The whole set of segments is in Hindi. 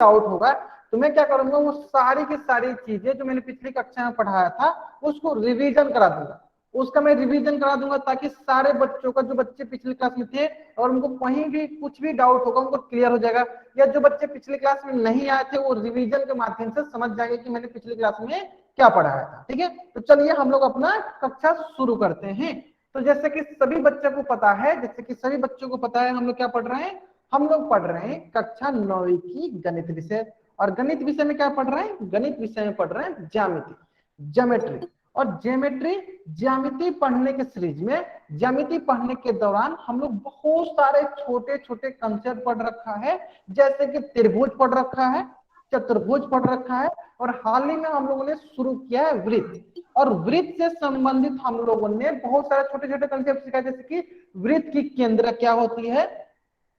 डाउट होगा तो मैं क्या करूंगा, वो सारी की सारी चीजें जो मैंने पिछली कक्षा में पढ़ाया था उसको रिवीजन करा दूंगा, उसका मैं रिवीजन करा दूंगा, ताकि सारे बच्चों का, जो बच्चे पिछली क्लास में थे और उनको कहीं भी कुछ भी डाउट होगा उनको क्लियर हो जाएगा, या जो बच्चे पिछली क्लास में नहीं आए थे वो रिवीजन के माध्यम से समझ जाएंगे कि मैंने पिछली क्लास में क्या पढ़ाया था। ठीक है, तो चलिए हम लोग अपना कक्षा शुरू करते हैं। तो जैसे कि सभी बच्चों को पता है, जैसे कि सभी बच्चों को पता है, हम लोग क्या पढ़ रहे हैं, हम लोग पढ़ रहे हैं कक्षा 9वीं की गणित विषय। और गणित विषय में क्या पढ़ रहे हैं, गणित विषय में पढ़ रहे हैं ज्यामिति, ज्योमेट्री। और ज्योमेट्री, ज्यामिति पढ़ने के सीरीज में, ज्यामिति पढ़ने के दौरान हम लोग बहुत सारे छोटे छोटे कंसेप्ट पढ़ रखा है, जैसे कि त्रिभुज पढ़ रखा है, चतुर्भुज पढ़ रखा है, और हाल ही में हम लोगों ने शुरू किया है वृत्त। और वृत्त से संबंधित हम लोगों ने बहुत सारे छोटे छोटे कंसेप्ट सीखा, जैसे कि वृत्त की केंद्र क्या होती है,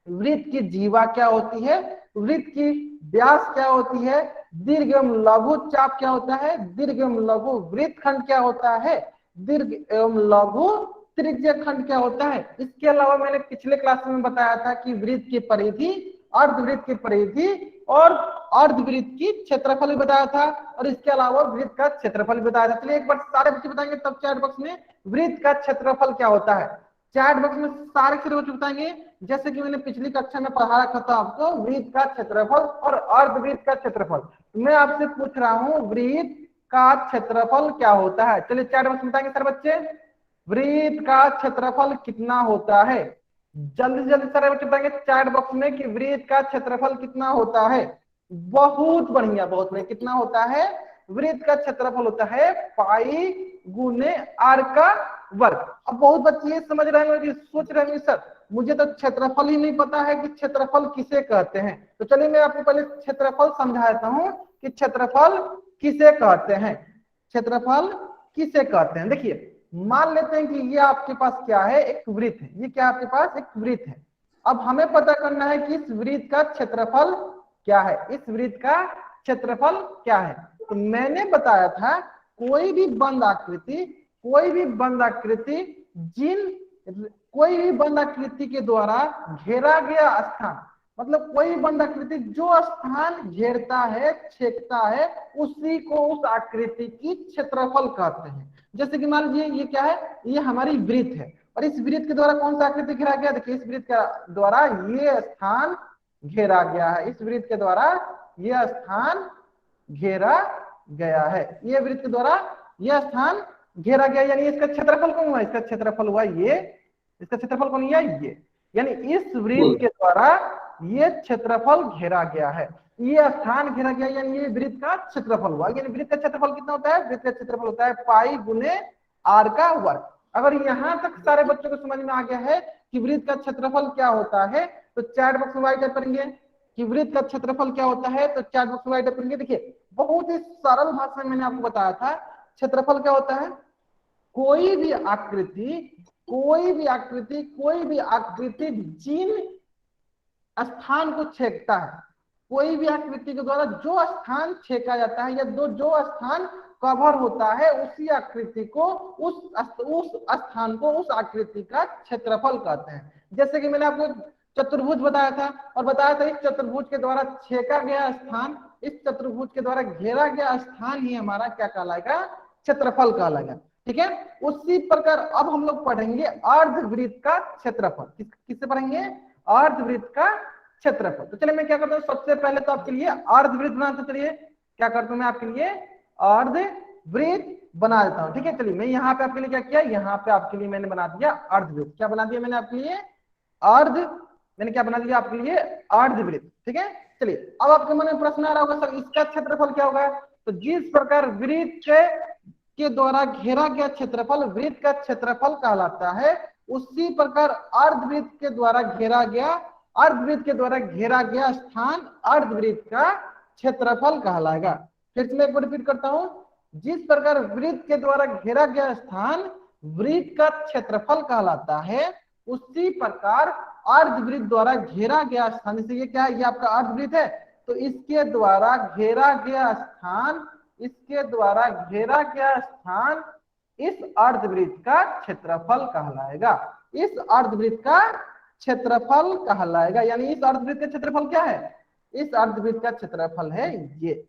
वृत्त की जीवा क्या होती है, वृत्त की व्यास क्या होती है, दीर्घ एवं लघु चाप क्या होता है, दीर्घ एवं लघु वृत्तखंड क्या होता है, दीर्घ एवं लघु त्रिज्य खंड क्या होता है। इसके अलावा मैंने पिछले क्लास में बताया था कि वृत्त की परिधि, अर्धवृत्त की परिधि और अर्धवृत्त की क्षेत्रफल भी बताया था, और इसके अलावा वृत्त का क्षेत्रफल भी बताया था। चलिए एक बार सारे बच्चे बताएंगे तब चैट बॉक्स में वृत्त का क्षेत्रफल क्या होता है, चैट बॉक्स में सारे बच्चे बताएंगे। जैसे कि मैंने पिछली कक्षा में पढ़ा रखा था आपको वृत्त का क्षेत्रफल और अर्धवृत्त का क्षेत्रफल, मैं आपसे पूछ रहा हूं वृत्त का क्षेत्रफल क्या होता है। चलिए चैट बॉक्स में बताएंगे सर बच्चे, वृत्त का क्षेत्रफल कितना होता है, जल्दी जल्दी सारे बच्चे बताएंगे चैट बॉक्स में कि वृत्त का क्षेत्रफल कितना होता है। बहुत बढ़िया, बहुत बढ़िया, कितना होता है, वृत्त का क्षेत्रफल होता है पाई गुने आर का वर्ग। अब बहुत बच्चे ये समझ रहे होंगे, सोच रहे होंगे सर मुझे तो क्षेत्रफल ही नहीं पता है कि क्षेत्रफल किसे कहते हैं। तो चलिए मैं आपको पहले क्षेत्रफल समझाता हूं कि क्षेत्रफल किसे कहते हैं, क्षेत्रफल किसे कहते हैं। देखिए मान लेते हैं कि ये आपके पास क्या है, एक वृत्त है, ये क्या आपके पास एक वृत्त है। अब हमें पता करना है कि इस वृत्त का क्षेत्रफल क्या है, इस वृत्त का क्षेत्रफल क्या है। तो मैंने बताया था कोई भी बंद आकृति, कोई भी बंद आकृति, कोई भी बंद आकृति के द्वारा घेरा गया स्थान, मतलब कोई बंद आकृति जो स्थान घेरता है, छेदता है, उसी को उस आकृति की क्षेत्रफल कहते हैं। जैसे कि मान लीजिए ये क्या है, ये हमारी वृत्त है, और इस वृत्त के द्वारा कौन सा आकृति घेरा गया, देखिए इस वृत्त के द्वारा ये स्थान घेरा गया है, इस वृत्त के द्वारा यह स्थान घेरा गया है, ये वृत्त के द्वारा यह स्थान घेरा गया, यानी इसका क्षेत्रफल कौन हुआ, इसका क्षेत्रफल हुआ ये, इसका क्षेत्रफल कौन है ये, यानी इस वृत्त के द्वारा ये क्षेत्रफल घेरा गया है, ये स्थान घेरा गया, यानी ये वृत्त का क्षेत्रफल हुआ। यानी वृत्त का क्षेत्रफल कितना होता है, वृत्त का क्षेत्रफल होता है पाई गुने आर का वर्ग। अगर यहां तक सारे बच्चों को समझ में आ गया है कि वृत्त का क्षेत्रफल क्या होता है, तो चैट बॉक्स में राइट करेंगे कि वृत्त का क्षेत्रफल क्या होता है, तो चैट बॉक्स में राइट करेंगे। देखिए बहुत ही सरल भाषा में मैंने आपको बताया था क्षेत्रफल क्या होता है, कोई भी आकृति, कोई भी आकृति, कोई भी आकृति जिन स्थान को छेदता है, कोई भी आकृति के द्वारा जो स्थान छेका जाता है या जो स्थान कवर होता है, उसी आकृति को, उस स्थान को, उस आकृति का क्षेत्रफल कहते हैं। जैसे कि मैंने आपको चतुर्भुज बताया था, और बताया था इस चतुर्भुज के द्वारा छेका गया स्थान, इस चतुर्भुज के द्वारा घेरा गया स्थान ही हमारा क्या कहलाएगा, क्षेत्रफल कहलाएगा। ठीक है, उसी प्रकार अब हम लोग पढ़ेंगे अर्धवृत्त का क्षेत्रफल। किससे पढ़ेंगे, अर्धवृत्त का क्षेत्रफल। तो चलिए मैं क्या करता हूँ, सबसे पहले तो आपके लिए अर्धवृत्त बनाता, चलिए क्या करता हूँ मैं आपके लिए अर्धवृत्त बना देता हूँ। ठीक है, चलिए मैं यहाँ पे आपके लिए क्या किया, यहाँ पे आपके लिए मैंने बना दिया अर्धवृत्त। क्या बना दिया मैंने आपके लिए, मैंने क्या बना दिया आपके लिए, अर्धवृत्त। ठीक है, चलिए अब आपके मन में प्रश्न आ रहा होगा सर इसका क्षेत्रफल क्या होगा। तो जिस प्रकार वृत्त के द्वारा घेरा गया क्षेत्रफल वृत्त का क्षेत्रफल कहलाता है, उसी प्रकार अर्धवृत्त के द्वारा घेरा गया, अर्धवृत्त के द्वारा घेरा गया स्थान अर्धवृत्त का क्षेत्रफल कहलाएगा। फिर से मैं एक बार रिपीट करता हूं, जिस प्रकार वृत्त के द्वारा घेरा गया स्थान वृत्त का क्षेत्रफल कहलाता है, उसी प्रकार अर्धवृत्त द्वारा घेरा गया स्थान, जैसे ये क्या है, ये आपका अर्धवृत्त है, तो इसके द्वारा घेरा गया स्थान, इसके द्वारा घेरा गया स्थान इस अर्धवृत्त का क्षेत्रफल कहलाएगा, इस अर्धवृत्त का क्षेत्रफल कहलाएगा। यानी इस अर्धवृत्त का क्षेत्रफल क्या है, इस अर्धवृत्त का क्षेत्रफल है ये,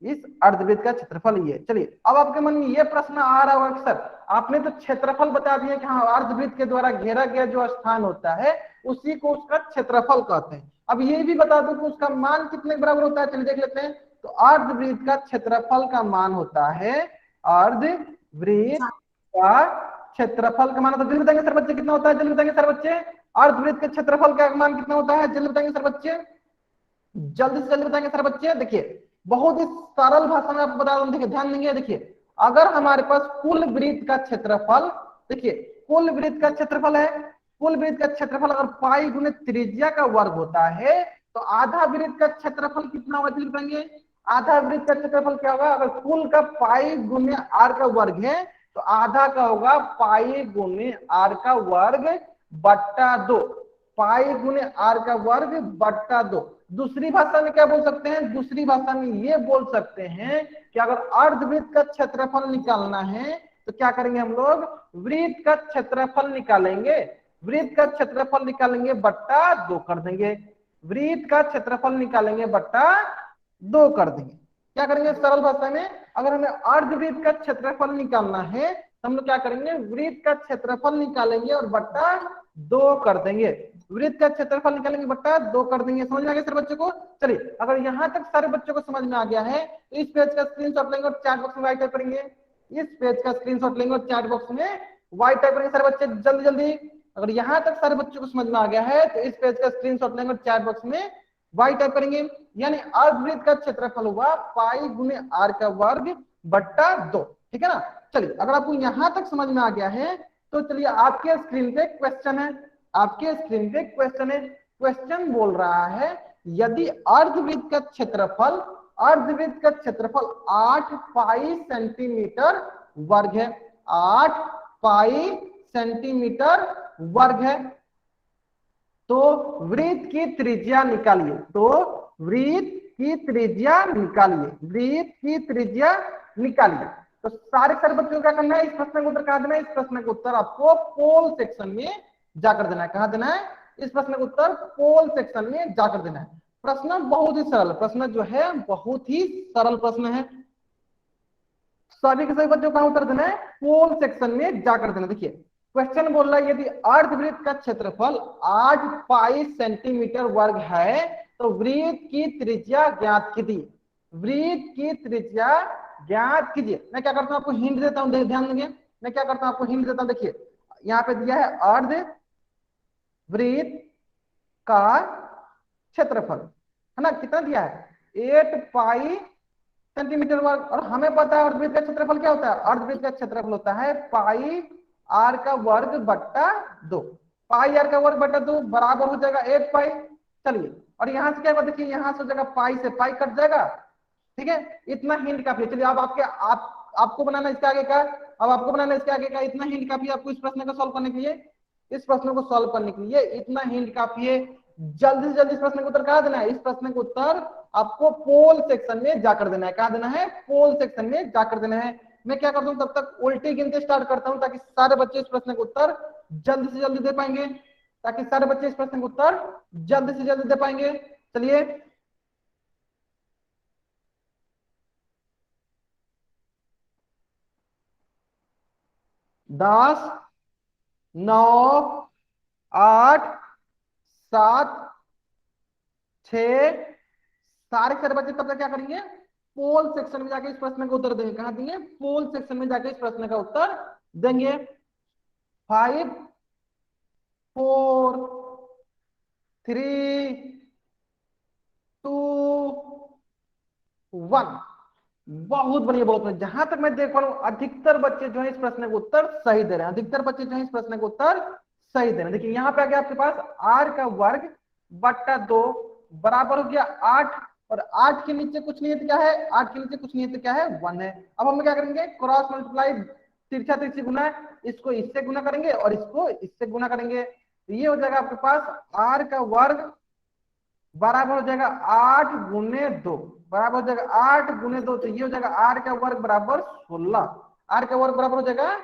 इस अर्धवृत्त का क्षेत्रफल ये। चलिए अब आपके मन में ये प्रश्न आ रहा होगा सर आपने तो क्षेत्रफल बता दिया कि हाँ अर्धवृत्त के द्वारा घेरा गया जो स्थान होता है उसी को उसका क्षेत्रफल कहते हैं। अब ये भी बता दो कि उसका मान कितने बराबर होता है, चलिए देख लेते हैं। तो अर्धवृत्त का क्षेत्रफल का मान होता है, अर्धवृत्त का क्षेत्रफल का मान होता है, जल्दी बताएंगे सर बच्चे कितना होता है, जल्दी बताएंगे सर बच्चे अर्धवृत्त के क्षेत्रफल का मान कितना होता है, जल्दी बताएंगे सर बच्चे, जल्दी से जल्दी बताएंगे सर बच्चे। देखिए बहुत ही सरल भाषा में आपको बता दूं, देखिए ध्यान देंगे। देखिए अगर हमारे पास कुल वृत्त का क्षेत्रफल, देखिए कुल वृत्त का क्षेत्रफल है, कुल वृत्त का क्षेत्रफल अगर पाई गुने त्रिज्या का वर्ग होता है तो आधा वृत्त का क्षेत्रफल कितना होगा, जल्दी बताएंगे। आधा वृत्त का क्षेत्रफल क्या होगा, अगर कुल का पाई गुने आर का वर्ग है तो आधा का होगा पाई गुने आर का वर्ग बट्टा 2, पाई गुने आर का वर्ग बट्टा 2। दूसरी भाषा में क्या बोल सकते हैं, दूसरी भाषा में ये बोल सकते हैं कि अगर अर्धवृत्त का क्षेत्रफल निकालना है तो क्या करेंगे हम लोग, वृत्त का क्षेत्रफल निकालेंगे, वृत्त का क्षेत्रफल निकालेंगे बट्टा 2 कर देंगे, वृत्त का क्षेत्रफल निकालेंगे बट्टा 2 कर देंगे। क्या करेंगे सरल भाषा में, अगर हमें अर्धवृत्त का क्षेत्रफल निकालना है तो हम लोग क्या करेंगे, वृत्त का क्षेत्रफल निकालेंगे और बट्टा 2 कर देंगे, वृत्त का क्षेत्रफल निकालेंगे बट्टा 2 कर देंगे। समझ में आ गया सर बच्चों को। चलिए अगर यहाँ तक सारे बच्चों को समझ में आ गया है तो इस पेज का स्क्रीनशॉट लेंगे और चैट बॉक्स में वाइट टाइप करेंगे, इस पेज का स्क्रीनशॉट लेंगे और चैट बॉक्स में वाइट टाइप करेंगे सारे बच्चे जल्दी जल्दी। अगर यहाँ तक सारे बच्चों को समझ में आ गया है तो इस पेज का स्क्रीनशॉट लेंगे और चैट बॉक्स में वाइट टाइप करेंगे, यानी अर्धवृत्त का क्षेत्रफल हुआ पाई गुने आर का वर्ग बट्टा 2, ठीक है ना। चलिए अगर आपको यहाँ तक समझ में आ गया है तो चलिए आपके स्क्रीन पे क्वेश्चन है, आपके स्क्रीन पे क्वेश्चन है। क्वेश्चन बोल रहा है यदि अर्धवृत्त का क्षेत्रफल, अर्धवृत्त का क्षेत्रफल 8 पाई सेंटीमीटर वर्ग है, 8 पाई सेंटीमीटर वर्ग है, तो वृत्त की त्रिज्या निकालिए, तो वृत्त की त्रिज्या निकालिए, वृत्त की त्रिज्या निकालिए। तो सारे बच्चों को क्या करना है, इस प्रश्न का उत्तर कहा देना है, इस प्रश्न का उत्तर आपको पोल सेक्शन में जाकर देना है, कहा देना है, इस प्रश्न का उत्तर पोल सेक्शन में जाकर देना है। प्रश्न बहुत ही सरल, प्रश्न जो है बहुत ही सरल प्रश्न है, सभी के सभी बच्चों का उत्तर देना है, पोल सेक्शन में जाकर देना। देखिए क्वेश्चन बोल रहा है यदि अर्धवृत्त का क्षेत्रफल 8 पाई सेंटीमीटर वर्ग है तो वृत्त की त्रिज्या ज्ञात कीजिए, वृत्त की त्रिज्या ज्ञात कीजिए। मैं क्या करता हूं आपको हिंट देता हूं, ध्यान देंगे, मैं क्या करता हूं आपको हिंट देता हूं। देखिए यहाँ पे दिया है अर्धवृत्त का क्षेत्रफल, है ना, कितना दिया है 8 पाई सेंटीमीटर वर्ग, और हमें पता है अर्धवृत्त का क्षेत्रफल क्या होता है, अर्धवृत्त का क्षेत्रफल होता है पाई आर का वर्ग बट्टा 2, पाई आर का वर्ग बट्टा 2 बराबर हो जाएगा 8 पाई। चलिए और यहां से क्या होगा, देखिए यहां से हो जाएगा पाई से पाई कट जाएगा, ठीक है, इतना हिंट काफी है। चलिए अब आपको बनाना इसके आगे का, अब आपको बनाना इसके आगे का, इतना हिंट काफी है आपको इस प्रश्न को सॉल्व करने के लिए, इस प्रश्न को सॉल्व करने के लिए इतना हिंट काफी है। जल्दी से जल्दी इस प्रश्न का उत्तर कहा देना है, इस प्रश्न का उत्तर आपको पोल सेक्शन में जाकर देना है, कहा देना है, पोल सेक्शन में जाकर देना है। मैं क्या करता हूं तब तक उल्टी गिनते स्टार्ट करता हूं ताकि सारे बच्चे इस प्रश्न का उत्तर जल्दी से जल्दी दे पाएंगे, ताकि सारे बच्चे इस प्रश्न का उत्तर जल्दी से जल्दी दे पाएंगे। चलिए 10 9 8 7 6, सारे बच्चे तब तक क्या करेंगे, पोल सेक्शन में जाके इस प्रश्न का उत्तर देंगे, कहा देंगे, पोल सेक्शन में जाके इस प्रश्न का उत्तर देंगे। 5 4 3 2 1, बहुत बढ़िया, बहुत बढ़िया। जहां तक मैं देख पा रहा हूं अधिकतर बच्चे जो है इस प्रश्न का उत्तर सही दे रहे हैं, अधिकतर बच्चे जो है इस प्रश्न का उत्तर सही दे रहे हैं। देखिए यहाँ पे आ गया आपके पास आर का वर्ग बट्टा 2 बराबर हो गया 8, और 8 के नीचे कुछ नहीं है तो क्या है, 8 के नीचे कुछ नहीं है तो क्या है, 1 है। अब हम क्या करेंगे, क्रॉस मल्टीप्लाई, तिरछा तिरछी गुना, इसको इससे गुना करेंगे और इसको इससे गुना करेंगे, तो ये हो जाएगा आपके पास आर का वर्ग बराबर हो जाएगा 8 गुने 2, बराबर हो जाएगा 8 गुने 2, तो ये हो जाएगा आर का वर्ग बराबर 16, आर का वर्ग बराबर हो जाएगा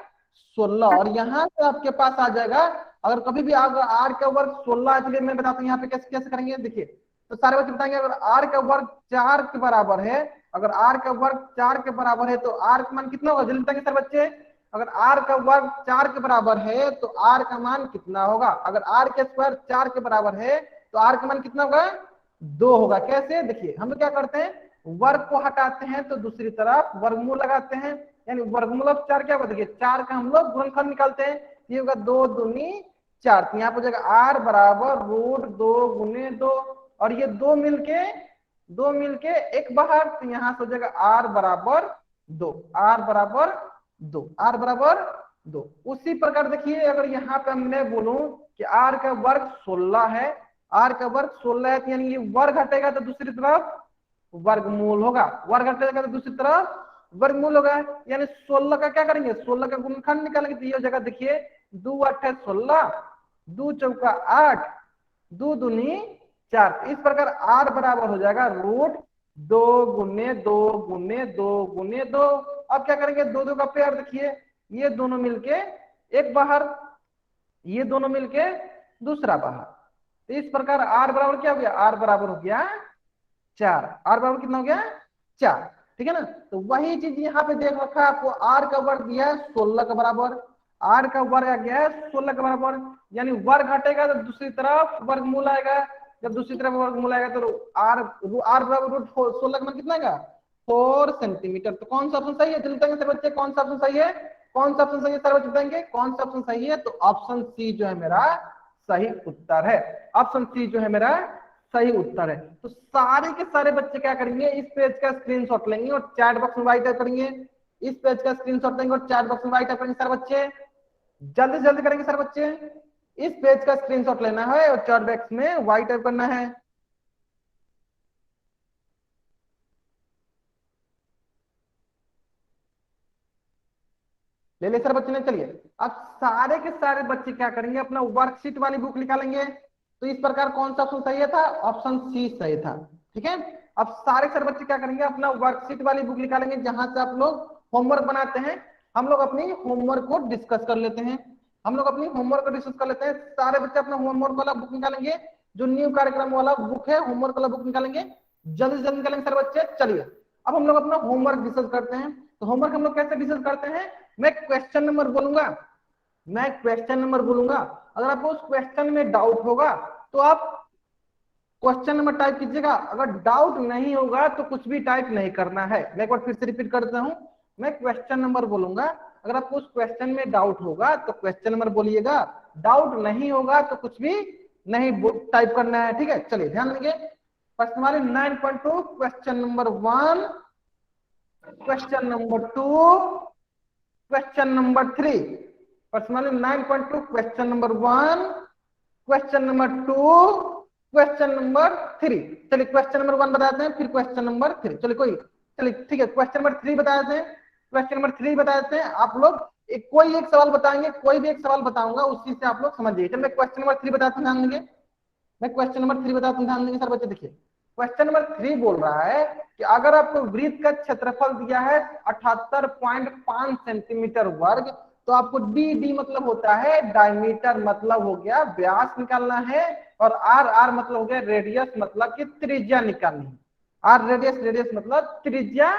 16, और यहाँ से आपके पास आ जाएगा, अगर कभी भी आर का वर्ग 16, इसलिए मैं बताता हूँ यहाँ पे कैसे कैसे करेंगे। देखिए तो सारे बच्चे बताएंगे अगर आर का वर्ग 4 के बराबर है, अगर आर का वर्ग 4 के बराबर है तो आर का मान कितना होगा, जल्दी बताएंगे सर बच्चे। अगर आर का वर्ग 4 के बराबर है तो आर का मान कितना होगा, अगर आर के स्क्वायर 4 के बराबर है तो आर का मान कितना होगा, 2 होगा। कैसे, देखिए हम लोग क्या करते हैं, वर्ग को हटाते हैं तो दूसरी तरफ वर्गमूल लगाते हैं, यानी वर्गमूल ऑफ 4 क्या होगा, देखिए 4 का हम लोग गुणनखंड निकालते हैं, ये होगा 2 दूनी 4, तो यहाँ पर हो जाएगा आर बराबर रूट 2 गुने 2, और ये दो मिलके एक बाहर, तो यहाँ से हो जाएगा आर बराबर 2, आर बराबर 2, आर बराबर 2। उसी प्रकार देखिए अगर यहाँ पे मैं बोलूं कि आर का वर्ग 16 है, आर का वर्ग 16 है, तो यानी ये वर्ग हटेगा तो दूसरी तरफ वर्गमूल होगा, वर्ग हटेगा तो दूसरी तरफ वर्गमूल होगा, यानी 16 का क्या करेंगे, 16 का गुणनखंड निकालेंगे, तो ये हो जाएगा देखिए 2 8 है 16, 2 चौका 8, 2 दूनी 4। इस प्रकार आर बराबर हो जाएगा रूट 2 गुने 2 गुने 2 गुने 2। अब क्या करेंगे, 2 2 का पेयर देखिए, ये दोनों मिलके एक बाहर, ये दोनों मिलके दूसरा बाहर, तो इस प्रकार आर बराबर क्या हो गया, आर बराबर हो गया 4, आर बराबर कितना हो गया 4, ठीक है ना। तो वही चीज यहाँ पे देख रखा है आपको, आर का वर्ग दिया है 16 के बराबर, आर का वर्ग आ गया है 16 के बराबर, यानी वर्ग हटेगा तो दूसरी तरफ वर्गमूल आएगा, जब दूसरी तरफ वर्गमूल आएगा तो आर आर बराबर रूट 16 का मान कितना आएगा 4 सेंटीमीटर। तो कौन सा ऑप्शन सही है, चलते हैं बच्चे, कौन सा ऑप्शन सही है, कौन सा ऑप्शन सही है सर बच्चे बताएंगे, कौन सा ऑप्शन सही है, तो ऑप्शन सी जो है मेरा सही उत्तर है, ऑप्शन सी जो है मेरा सही उत्तर है। तो सारे के सारे बच्चे क्या करेंगे, इस पेज का स्क्रीनशॉट लेंगे और चैट बॉक्स में राइट करेंगे, इस पेज का स्क्रीनशॉट लेंगे और चैट बॉक्स में राइट करेंगे सर बच्चे, जल्दी से जल्दी करेंगे सर बच्चे, इस पेज का स्क्रीनशॉट लेना है और चैट बॉक्स में वाइट टाइप करना है। ले ले सर बच्चे ने, चलिए अब सारे के सारे बच्चे क्या करेंगे, अपना वर्कशीट वाली बुक निकालेंगे। तो इस प्रकार कौन सा ऑप्शन सही था, ऑप्शन सी सही था, ठीक है। अब सारे सर बच्चे क्या करेंगे, अपना वर्कशीट वाली बुक निकालेंगे जहां से आप लोग होमवर्क बनाते हैं। हम लोग अपनी होमवर्क को डिस्कस कर लेते हैं, हम लोग अपनी होमवर्क को डिस्कस कर लेते हैं। सारे बच्चे अपना होमवर्क वाला बुक निकालेंगे, जो न्यू कार्यक्रम वाला बुक है, होमवर्क वाला बुक निकालेंगे, जल्दी से जल्दी निकालेंगे सर बच्चे। चलिए अब हम लोग अपना होमवर्क डिस्कस करते हैं। तो होमवर्क हम लोग कैसे डिस्कस करते हैं, मैं क्वेश्चन नंबर बोलूंगा, मैं क्वेश्चन नंबर बोलूंगा, अगर आपको उस क्वेश्चन में डाउट होगा तो आप क्वेश्चन नंबर टाइप कीजिएगा, अगर डाउट नहीं होगा तो कुछ भी टाइप नहीं करना है। मैं एक बार फिर से रिपीट करता हूं, मैं क्वेश्चन नंबर बोलूंगा, अगर आपको उस क्वेश्चन में डाउट होगा तो क्वेश्चन नंबर बोलिएगा, डाउट नहीं होगा तो कुछ भी नहीं टाइप करना है, ठीक है। चलिए ध्यान देंगे, प्रश्न वाले 9.2 question number 1, question number 2, question number 3, personally 9.2 question number 1, question number 2, question number 3। चलिए क्वेश्चन नंबर 1 बताते हैं, फिर क्वेश्चन नंबर 3, चलिए कोई, चलिए ठीक है, क्वेश्चन नंबर 3 बता देते हैं, क्वेश्चन नंबर 3 बता देते हैं। आप लोग कोई एक सवाल बताएंगे, कोई भी एक सवाल बताऊंगा, उसी से आप लोग समझिए। चलिए मैं क्वेश्चन नंबर 3 बताता हूं, ध्यान देंगे, मैं क्वेश्चन नंबर 3 बताता हूं, ध्यान देंगे सर बच्चे। देखिए क्वेश्चन नंबर 3 बोल रहा है कि अगर आपको वृत्त का क्षेत्रफल दिया है 78.5 सेंटीमीटर वर्ग, तो आपको डी मतलब होता है डायमीटर, मतलब हो गया व्यास निकालना है, और आर मतलब हो गया रेडियस, मतलब कि त्रिज्या निकालनी है। आर रेडियस मतलब त्रिज्या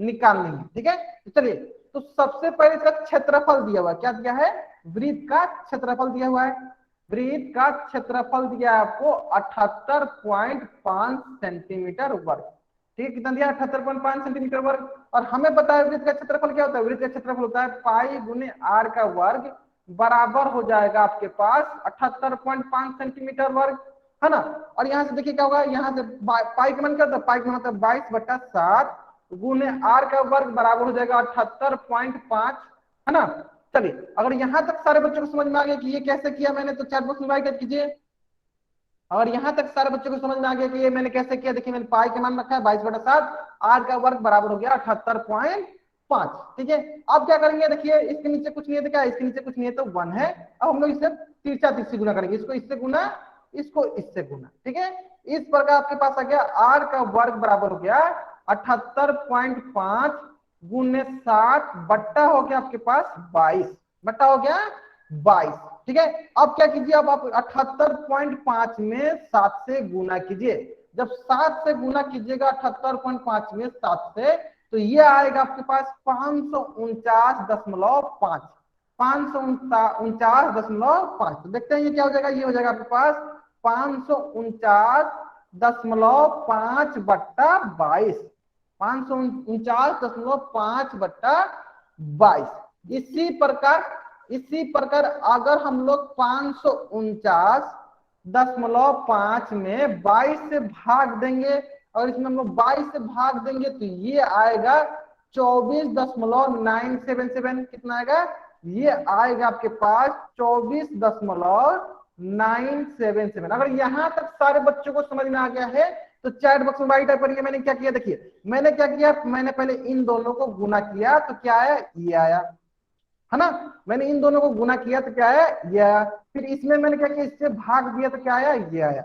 निकालनी है, ठीक है। तो चलिए, तो सबसे पहले इसका क्षेत्रफल दिया हुआ है, क्या दिया है, वृत्त का क्षेत्रफल दिया हुआ है, वृत्त का क्षेत्रफल दिया है आपको 78.5 सेंटीमीटर वर्ग, ठीक है। कितना दिया, 78.5 सेंटीमीटर वर्ग। और हमें पता है वृत्त का क्षेत्रफल क्या होता है, वृत्त का क्षेत्रफल होता है पाई गुने आर का वर्ग, बराबर हो जाएगा आपके पास 78.5 सेंटीमीटर वर्ग, है ना। और यहाँ से देखिए क्या होगा, यहाँ से पाई का मान क्या होता है, पाई का मान होता है 22/7 गुने आर का वर्ग, बराबर हो जाएगा 78.5, है ना। चलिए अगर यहां तक सारे बच्चों को समझ में आ गया कि ये कैसे किया मैंने, तो चैट बॉक्स में राइट कीजिए। और यहां तक सारे बच्चों को समझ में आ गया कि ये मैंने कैसे किया, देखिए मैंने पाई का मान रखा है 22/7, आर का वर्ग बराबर हो गया 78.5, ठीक है। अब क्या करेंगे, देखिए इसके नीचे कुछ नहीं है तो क्या, इसके नीचे कुछ नहीं है तो 1 है। अब हम लोग इससे तिरछा तिरछी गुना करेंगे, इसको इससे गुना, इसको इससे गुना, ठीक है। इस प्रकार आपके पास आ गया आर का वर्ग बराबर हो गया 78.5 गुने 7 बट्टा हो गया आपके पास 22, बट्टा हो गया 22, ठीक है। अब क्या कीजिए, अब आप 78.5 में 7 से गुना कीजिए, जब 7 से गुना कीजिएगा 78.5 में 7 से, तो ये आएगा आपके पास 549.5, 549.5। तो देखते हैं ये क्या हो जाएगा, ये हो जाएगा आपके पास 549.5 बट्टा 22, 549.5 बट्टा 22। इसी प्रकार अगर हम लोग 549.5 में 22 से भाग देंगे, और इसमें हम लोग 22 से भाग देंगे, तो ये आएगा 24.977। कितना आएगा, ये आएगा आपके पास 24.977। अगर यहां तक सारे बच्चों को समझ में आ गया है तो चैट बॉक्स में टाइप करिए। मैंने क्या किया, देखिए मैंने क्या किया, मैंने पहले इन दोनों को गुना किया तो क्या आया, ये आया, है ना। मैंने इन दोनों को गुना किया तो क्या आया, ये आया। फिर इसमें मैंने क्या किया, इससे भाग दिया तो क्या आया, ये आया।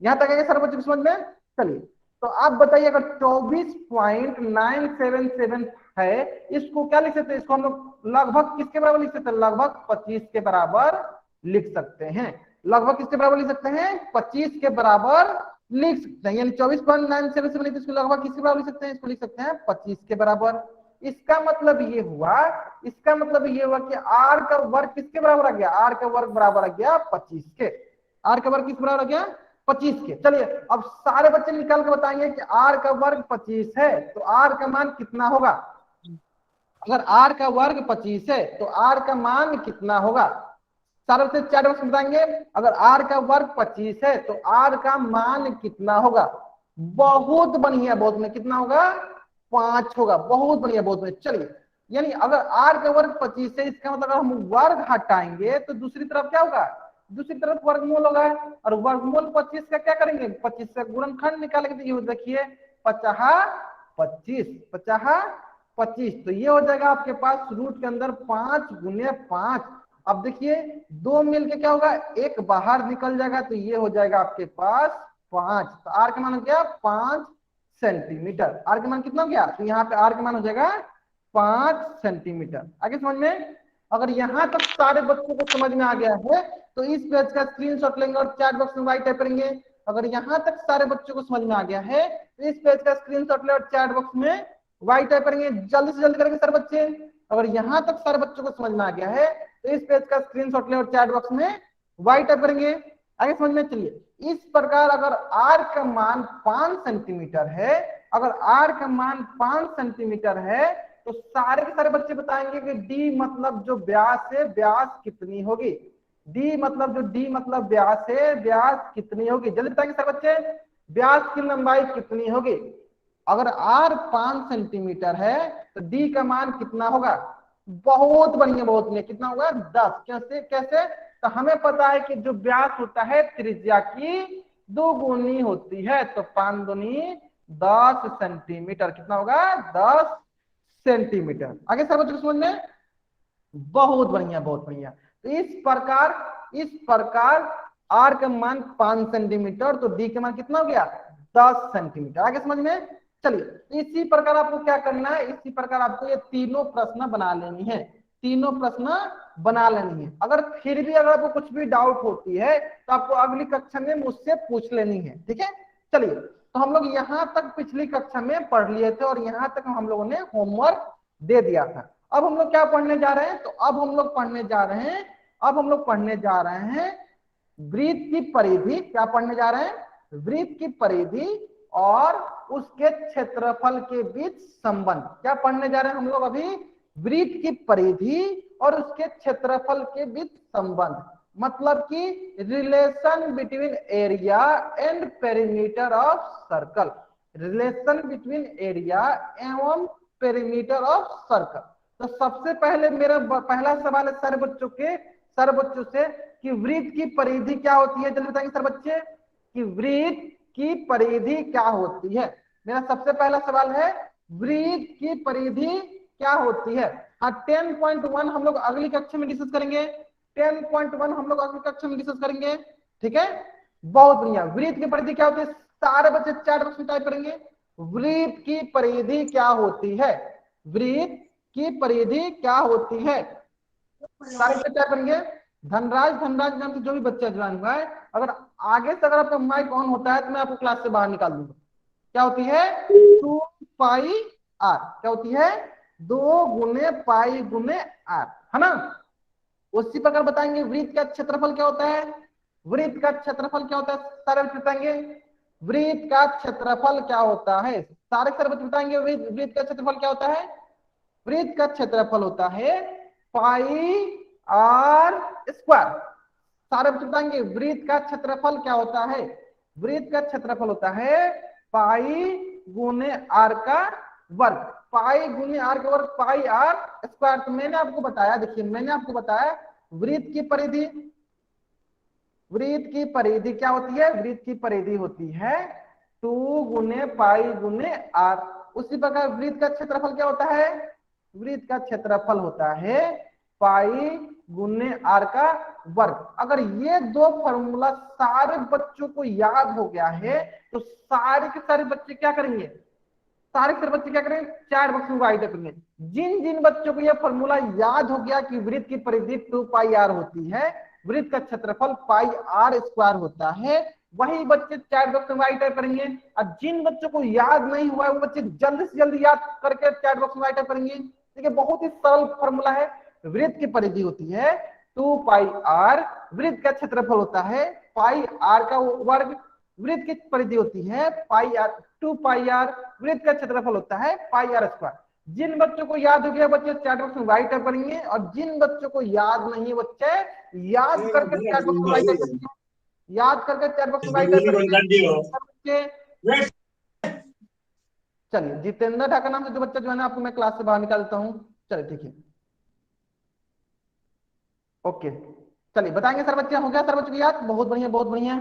यहां तक आएगा सारे बच्चों को समझ में। चलिए तो आप बताइए, अगर 24.977 है, इसको क्या लिख सकते हैं, इसको हम लोग लगभग किसके बराबर लिख सकते हैं, लगभग 25 के बराबर लिख सकते हैं। लगभग किसके बराबर लिख सकते हैं, 25 के बराबर लिख सकते हैं। यानी 24.977 इसको लगभग किसके बराबर लिख सकते हैं, इसको लिख सकते हैं 25 के बराबर। इसका मतलब ये हुआ, इसका मतलब ये हुआ कि आर का वर्ग किसके बराबर आ गया, आर का वर्ग बराबर आ गया 25 के। आर का वर्ग किस बराबर आ गया, 25 के। चलिए अब सारे बच्चे निकाल के बताएंगे कि आर का वर्ग 25 है तो आर का मान कितना होगा। अगर आर का वर्ग 25 है तो आर का मान कितना होगा, सारे बच्चे चैट बॉक्स में बताएंगे। अगर आर का वर्ग 25 है तो आर का मान कितना होगा। बहुत बढ़िया, बहुत बढ़िया, कितना होगा, 5 होगा। बहुत बढ़िया, बहुत बढ़िया। चलिए यानी अगर आर का वर्ग 25 है, इसका मतलब अगर हम वर्ग हटाएंगे तो दूसरी तरफ क्या होगा, दूसरी तरफ वर्गमूल होगा। और वर्गमूल 25 का क्या करेंगे, 25 का गुणनखंड निकालेंगे तो ये देखिए 50 25, 50 25, तो ये हो जाएगा आपके पास रूट के अंदर 5 गुने 5। अब देखिए 2 मिलके क्या होगा, एक बाहर निकल जाएगा तो ये हो जाएगा आपके पास 5। तो आर का मान हो गया 5 सेंटीमीटर। आर का मान कितना हो गया, तो यहाँ पे आर का मान हो जाएगा 5 सेंटीमीटर। आगे समझ में। अगर यहाँ तक सारे बच्चों को समझ में आ गया है तो इस पेज का स्क्रीनशॉट लेंगे और चैट बॉक्स में वाई टाइप करेंगे। अगर यहाँ तक सारे बच्चों को समझ में आ गया है तो इस पेज का स्क्रीनशॉट ले और चैट बॉक्स में वाई टाइप करेंगे। जल्दी से जल्दी करेंगे सारे बच्चे। अगर यहाँ तक सारे बच्चों को समझ में आ गया है तो इस पेज का स्क्रीनशॉट ले और चैट बॉक्स में वाई टाइप करेंगे। आगे समझ में। चलिए इस प्रकार अगर आर का मान 5 सेंटीमीटर है, अगर आर का मान 5 सेंटीमीटर है तो सारे के सारे बच्चे बताएंगे कि डी मतलब जो व्यास है, व्यास कितनी होगी। डी मतलब जो डी मतलब व्यास है, व्यास कितनी होगी। जल्दी बताएंगे सारे बच्चे, व्यास की लंबाई कितनी होगी। अगर आर 5 सेंटीमीटर है तो डी का मान कितना होगा। बहुत बढ़िया, बहुत बढ़िया। कितना होगा, 10। कैसे कैसे, तो हमें पता है कि जो व्यास होता है त्रिज्या की 2 गुनी होती है, तो 5 दूनी 10 सेंटीमीटर। कितना होगा, 10 सेंटीमीटर। आगे सब बच्चों को समझ में। बहुत बढ़िया, बहुत बढ़िया। तो इस प्रकार आर का मान 5 सेंटीमीटर तो डी का मान कितना हो गया, 10 सेंटीमीटर। आगे समझ में। चलिए इसी प्रकार आपको क्या करना है, इसी प्रकार आपको ये तीनों प्रश्न बना लेनी है, तीनों प्रश्न बना लेनी है। अगर फिर भी अगर आपको कुछ भी डाउट होती है तो आपको अगली कक्षा में मुझसे पूछ लेनी है, ठीक है। चलिए तो हम लोग यहाँ तक पिछली कक्षा में पढ़ लिए थे और यहाँ तक हम लोगों ने होमवर्क दे दिया था। अब हम लोग क्या पढ़ने जा रहे हैं, तो अब हम लोग पढ़ने जा रहे हैं, अब हम लोग पढ़ने जा रहे हैं वृत्त की परिधि। क्या पढ़ने जा रहे हैं, वृत्त की परिधि और उसके क्षेत्रफल के बीच संबंध। क्या पढ़ने जा रहे हैं हम लोग अभी, वृत्त की परिधि और उसके क्षेत्रफल के बीच संबंध। मतलब कि relation between area and perimeter of circle, relation between area एवं पेरीमीटर ऑफ सर्कल। तो सबसे पहले मेरा पहला सवाल है सारे बच्चों से कि वृत्त की परिधि क्या होती है। जल्दी बताएंगे सारे बच्चे कि वृत्त की परिधि क्या होती है। मेरा सबसे पहला सवाल है वृत्त की परिधि क्या होती है। हाँ 10.1 हम लोग अगली कक्षा में डिस्कस करेंगे, 10.1 हम लोग अगली कक्षा में डिस्कस करेंगे, ठीक है। बहुत बढ़िया। वृत्त की परिधि क्या होती है, सारे बच्चे चैट बॉक्स में टाइप करेंगे वृत्त की परिधि क्या होती है, वृत्त की परिधि क्या होती है। सारे बच्चे टाइप करेंगे। धनराज नाम से जो भी बच्चा ज्वाइन हुआ है, अगर आगे से अगर आपका माइक ऑन होता है तो मैं आपको क्लास से बाहर निकाल दूंगा। क्या होती है 2 पाई आर, क्या होती है 2 गुने पाई गुने आर, है ना। उसी प्रकार बताएंगे वृत्त का क्षेत्रफल क्या होता है, वृत्त का क्षेत्रफल क्या होता है, सारे बच्चे बताएंगे वृत्त का क्षेत्रफल क्या होता है, सारे बच्चे बताएंगे वृत्त का क्षेत्रफल क्या होता है। वृत्त का क्षेत्रफल होता है पाई आर स्क्वायर। सारे बच्चे बताएंगे वृत्त का क्षेत्रफल क्या होता है, वृत्त का क्षेत्रफल होता है पाई गुने आर का वर्ग, पाई गुने आर का वर्ग, पाई आर स्क्वायर। तो मैंने आपको बताया, देखिए मैंने आपको बताया वृत्त की परिधि, वृत्त की परिधि क्या होती है, वृत्त की परिधि होती है 2 गुने पाई गुने आर। उसी प्रकार वृत्त का क्षेत्रफल क्या होता है, वृत्त का क्षेत्रफल होता है पाई गुने आर का वर्ग। अगर ये दो फॉर्मूला सारे बच्चों को याद हो गया है तो सारे के सारे बच्चे क्या करेंगे, सारे के सारे बच्चे क्या करेंगे, चार बॉक्स में वाइड करेंगे। जिन जिन बच्चों को यह फॉर्मूला याद हो गया कि वृत्त की परिधि 2 पाई आर होती है, वृत्त का क्षेत्रफल पाई आर स्क्वायर होता है, वही बच्चे चैट बॉक्स में वाइट टाइप करेंगे। और जिन बच्चों को याद नहीं हुआ है वो बच्चे जल्दी से जल्दी याद करके चैट बॉक्स में वाइट टाइप करेंगे। देखिए बहुत ही सरल फॉर्मूला है, वृत्त की परिधि होती है 2 पाई आर, वृत्त का क्षेत्रफल होता है पाई आर का वर्ग, वृत्त की परिधि होती है पाई आर 2 पाई आर, वृत्त का क्षेत्रफल होता है पाई आर स्क्वायर। जिन बच्चों को याद हो गया बच्चे चैट बॉक्स में वाइट टाइप करेंगे, और जिन बच्चों को याद नहीं है बच्चे याद करके चैट बॉक्स में वाइट टाइप करेंगे, याद करके चैट बॉक्स में वाइट टाइप करेंगे। चलिए जितेंद्र ढाका नाम से जो बच्चा जो है ना आपको मैं क्लास से बाहर निकालता हूँ। चलिए ठीक है, ओके। चलिए बताएंगे सर बच्चे, हो गया सर बच्चों को याद, बहुत बढ़िया बहुत बढ़िया।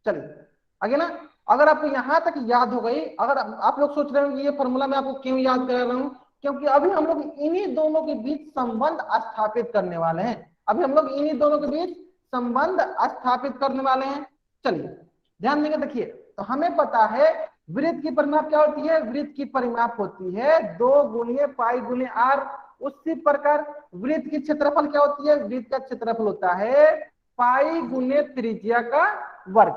चलिए आगे ना, अगर आपको यहां तक याद हो गई, अगर आप लोग सोच रहे हो कि ये फॉर्मूला मैं आपको क्यों याद करा रहा हूं, क्योंकि अभी हम लोग इन्हीं दोनों के बीच संबंध स्थापित करने वाले हैं, अभी हम लोग इन्हीं दोनों के बीच संबंध स्थापित करने वाले हैं। चलिए ध्यान देंगे, देखिए तो हमें पता है वृत्त की परिमाप क्या होती है, वृत्त की परिमाप होती है 2 गुने पाई गुने आर। उसी प्रकार वृत्त की क्षेत्रफल क्या होती है, वृत्त का क्षेत्रफल होता है पाई गुने त्रिज्या का वर्ग,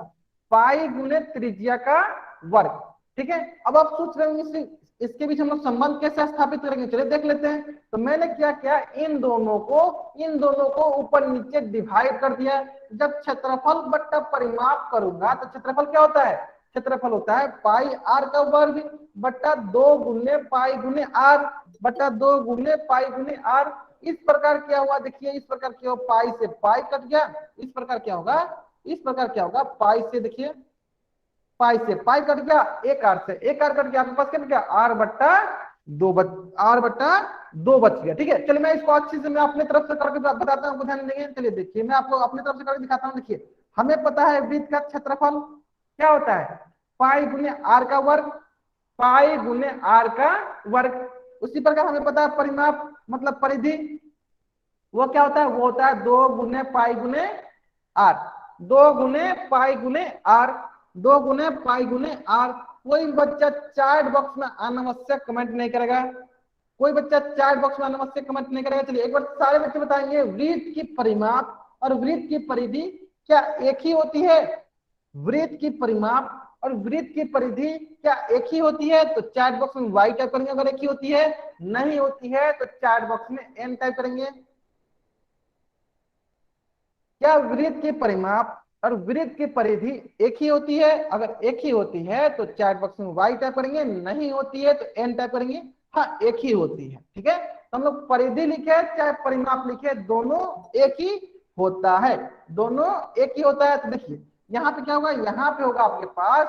पाई गुने त्रिज्या का वर्ग। ठीक है, अब आप सोच रहे होंगे इसके बीच हम लोग संबंध कैसे स्थापित करेंगे, चलिए देख लेते हैं। तो मैंने क्या किया, इन दोनों को ऊपर नीचे डिवाइड कर दिया। जब क्षेत्रफल बट्टा परिमाप करूंगा तो क्षेत्रफल क्या होता है, क्षेत्रफल होता है पाई आर का वर्ग बट्टा 2 गुने पाई गुने आर बट्टा 2 गुने पाई गुने आर। इस प्रकार क्या हुआ, देखिए इस प्रकार क्या हुआ, पाई से पाई कट गया, इस प्रकार क्या होगा, इस प्रकार क्या होगा, पाई से देखिए पाई से पाई कट गया, एक आर से एक आर कट गया, आपके पास क्या गया आर बट्टा 2 आर बट्टा 2 बच गया। ठीक है, चलिए मैं इसको अच्छे से मैं अपने तरफ से करके बताता हूँ, ध्यान देंगे। चलिए देखिए मैं आपको अपनी तरफ से करके दिखाता हूँ। देखिए हमें पता है वृत्त का क्षेत्रफल क्या होता है, पाई गुने आर का वर्ग, पाई गुने आर का वर्ग। उसी प्रकार हमें पता है परिमाप मतलब परिधि वो क्या होता है, वो होता है 2 गुने पाई गुने आर, 2 गुने पाई गुने आर, 2 गुने पाई गुने आर। कोई बच्चा चैट बॉक्स में अनावश्यक कमेंट नहीं करेगा, कोई बच्चा चैट बॉक्स में अनावश्यक कमेंट नहीं करेगा। चलिए एक बार सारे बच्चे बताएंगे वृत्त की परिमाप और वृत्त की परिधि क्या एक ही होती है, वृत्त की परिमाप और वृत्त की परिधि क्या एक ही होती है, तो चैट बॉक्स में वाई टाइप करेंगे अगर एक ही होती है, नहीं होती है तो चैट बॉक्स में एन टाइप करेंगे। क्या वृत्त की परिमाप और वृत्त की परिधि एक ही होती है, अगर एक ही होती है तो चैट बॉक्स में वाई टाइप करेंगे, नहीं होती है तो एन टाइप करेंगे। हाँ एक ही होती है, ठीक है, तो हम लोग परिधि लिखे चाहे परिमाप लिखे दोनों एक ही होता है, दोनों एक ही होता है। तो देखिए यहाँ पे क्या होगा, यहाँ पे होगा आपके पास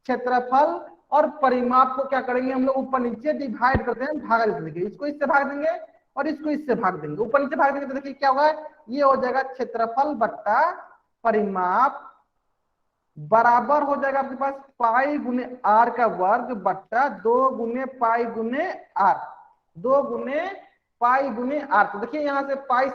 क्षेत्रफल और परिमाप को क्या करेंगे हम लोग ऊपर नीचे डिवाइड करते हैं, भाग देंगे, इसको इससे भाग देंगे और इसको इससे भाग देंगे, ऊपर नीचे भाग देंगे तो देखिए क्या होगा, ये हो जाएगा क्षेत्रफल बट्टा परिमाप बराबर हो जाएगा आपके पास पाई गुने आर का वर्ग बट्टा 2 गुने पाई गुने आर, 2 गुने पाई गुने आर। तो देखिए यहाँ से पाई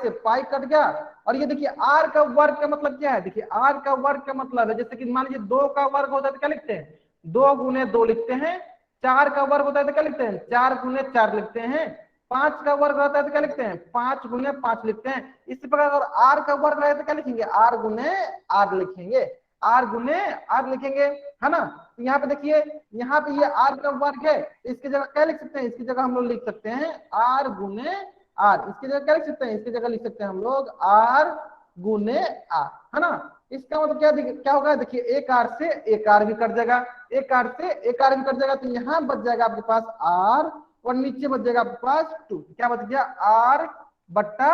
कट गया, और ये देखिए आर का वर्ग का मतलब क्या है, देखिए आर का वर्ग का मतलब है जैसे कि मान लीजिए 2 का वर्ग होता है तो क्या लिखते हैं 2 गुने 2 लिखते हैं, 4 का वर्ग होता है तो क्या लिखते हैं 4 गुने 4 लिखते हैं, 5 का वर्ग रहता है तो क्या लिखते हैं 5 गुने 5 लिखते हैं। इसी प्रकार अगर आर का वर्ग रहे तो क्या लिखेंगे आर गुने आर लिखेंगे। आर गुने आर लिखेंगे, है ना। तो यहाँ पे देखिए, यहाँ पे ये आर का वर्ग है, इसकी जगह क्या लिख सकते हैं, इसकी जगह हम लोग लिख सकते हैं आर गुने आर। इसकी जगह क्या लिख सकते हैं, इसकी जगह लिख सकते हैं हम लोग आर गुने आर, है ना। इसका मतलब क्या होगा, देखिए एक आर से एक आर भी कट जाएगा, एक आर से एक आर भी कट जाएगा, तो यहाँ बच जाएगा आपके पास आर और नीचे बच जाएगा आपके पास 2। क्या बच गया, आर बट्टा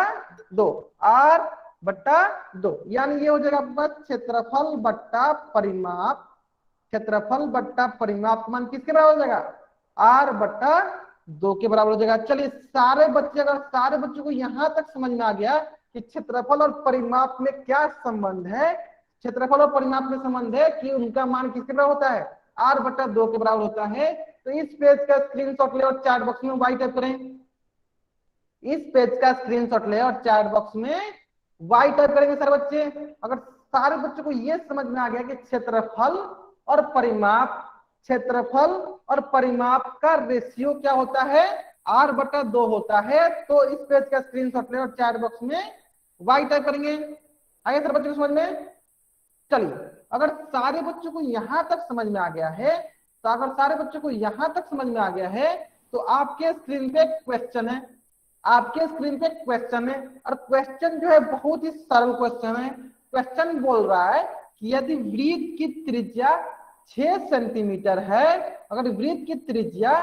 2, आर बट्टा 2, यानी ये हो जाएगा आपके पास क्षेत्रफल बट्टा परिमाप, क्षेत्रफल बट्टा परिमाप मान किसके बराबर हो जाएगा, आर बट्टा 2 के बराबर हो जाएगा। चलिए सारे बच्चे, अगर सारे बच्चों को यहां तक समझ में आ गया कि क्षेत्रफल और परिमाप में क्या संबंध है, क्षेत्रफल और परिमाप में संबंध है कि उनका मान किसके बराबर होता है, आर बट्टा 2 के बराबर होता है, तो इस पेज का स्क्रीनशॉट ले और चैट बॉक्स में वाई टाइप करें। इस पेज का स्क्रीनशॉट ले और चैट बॉक्स में वाई टाइप करेंगे सारे बच्चे। अगर सारे बच्चों को यह समझ में आ गया कि क्षेत्रफल और परिमाप, क्षेत्रफल और परिमाप का रेशियो क्या होता है, आर बटा 2 होता है, तो इस पेज का स्क्रीनशॉट ले और चैट बॉक्स में वाई टाइप करेंगे। आगे सारे बच्चों को समझ में। चलिए अगर सारे बच्चों को यहां तक समझ में आ गया है, तो अगर सारे बच्चों को यहां तक समझ में आ गया है, तो आपके स्क्रीन पे क्वेश्चन है, आपके स्क्रीन पे क्वेश्चन है, और क्वेश्चन जो है बहुत ही सरल क्वेश्चन है। क्वेश्चन बोल रहा है कि यदि वृत्त की त्रिज्या 6 सेंटीमीटर है, अगर वृत्त की त्रिज्या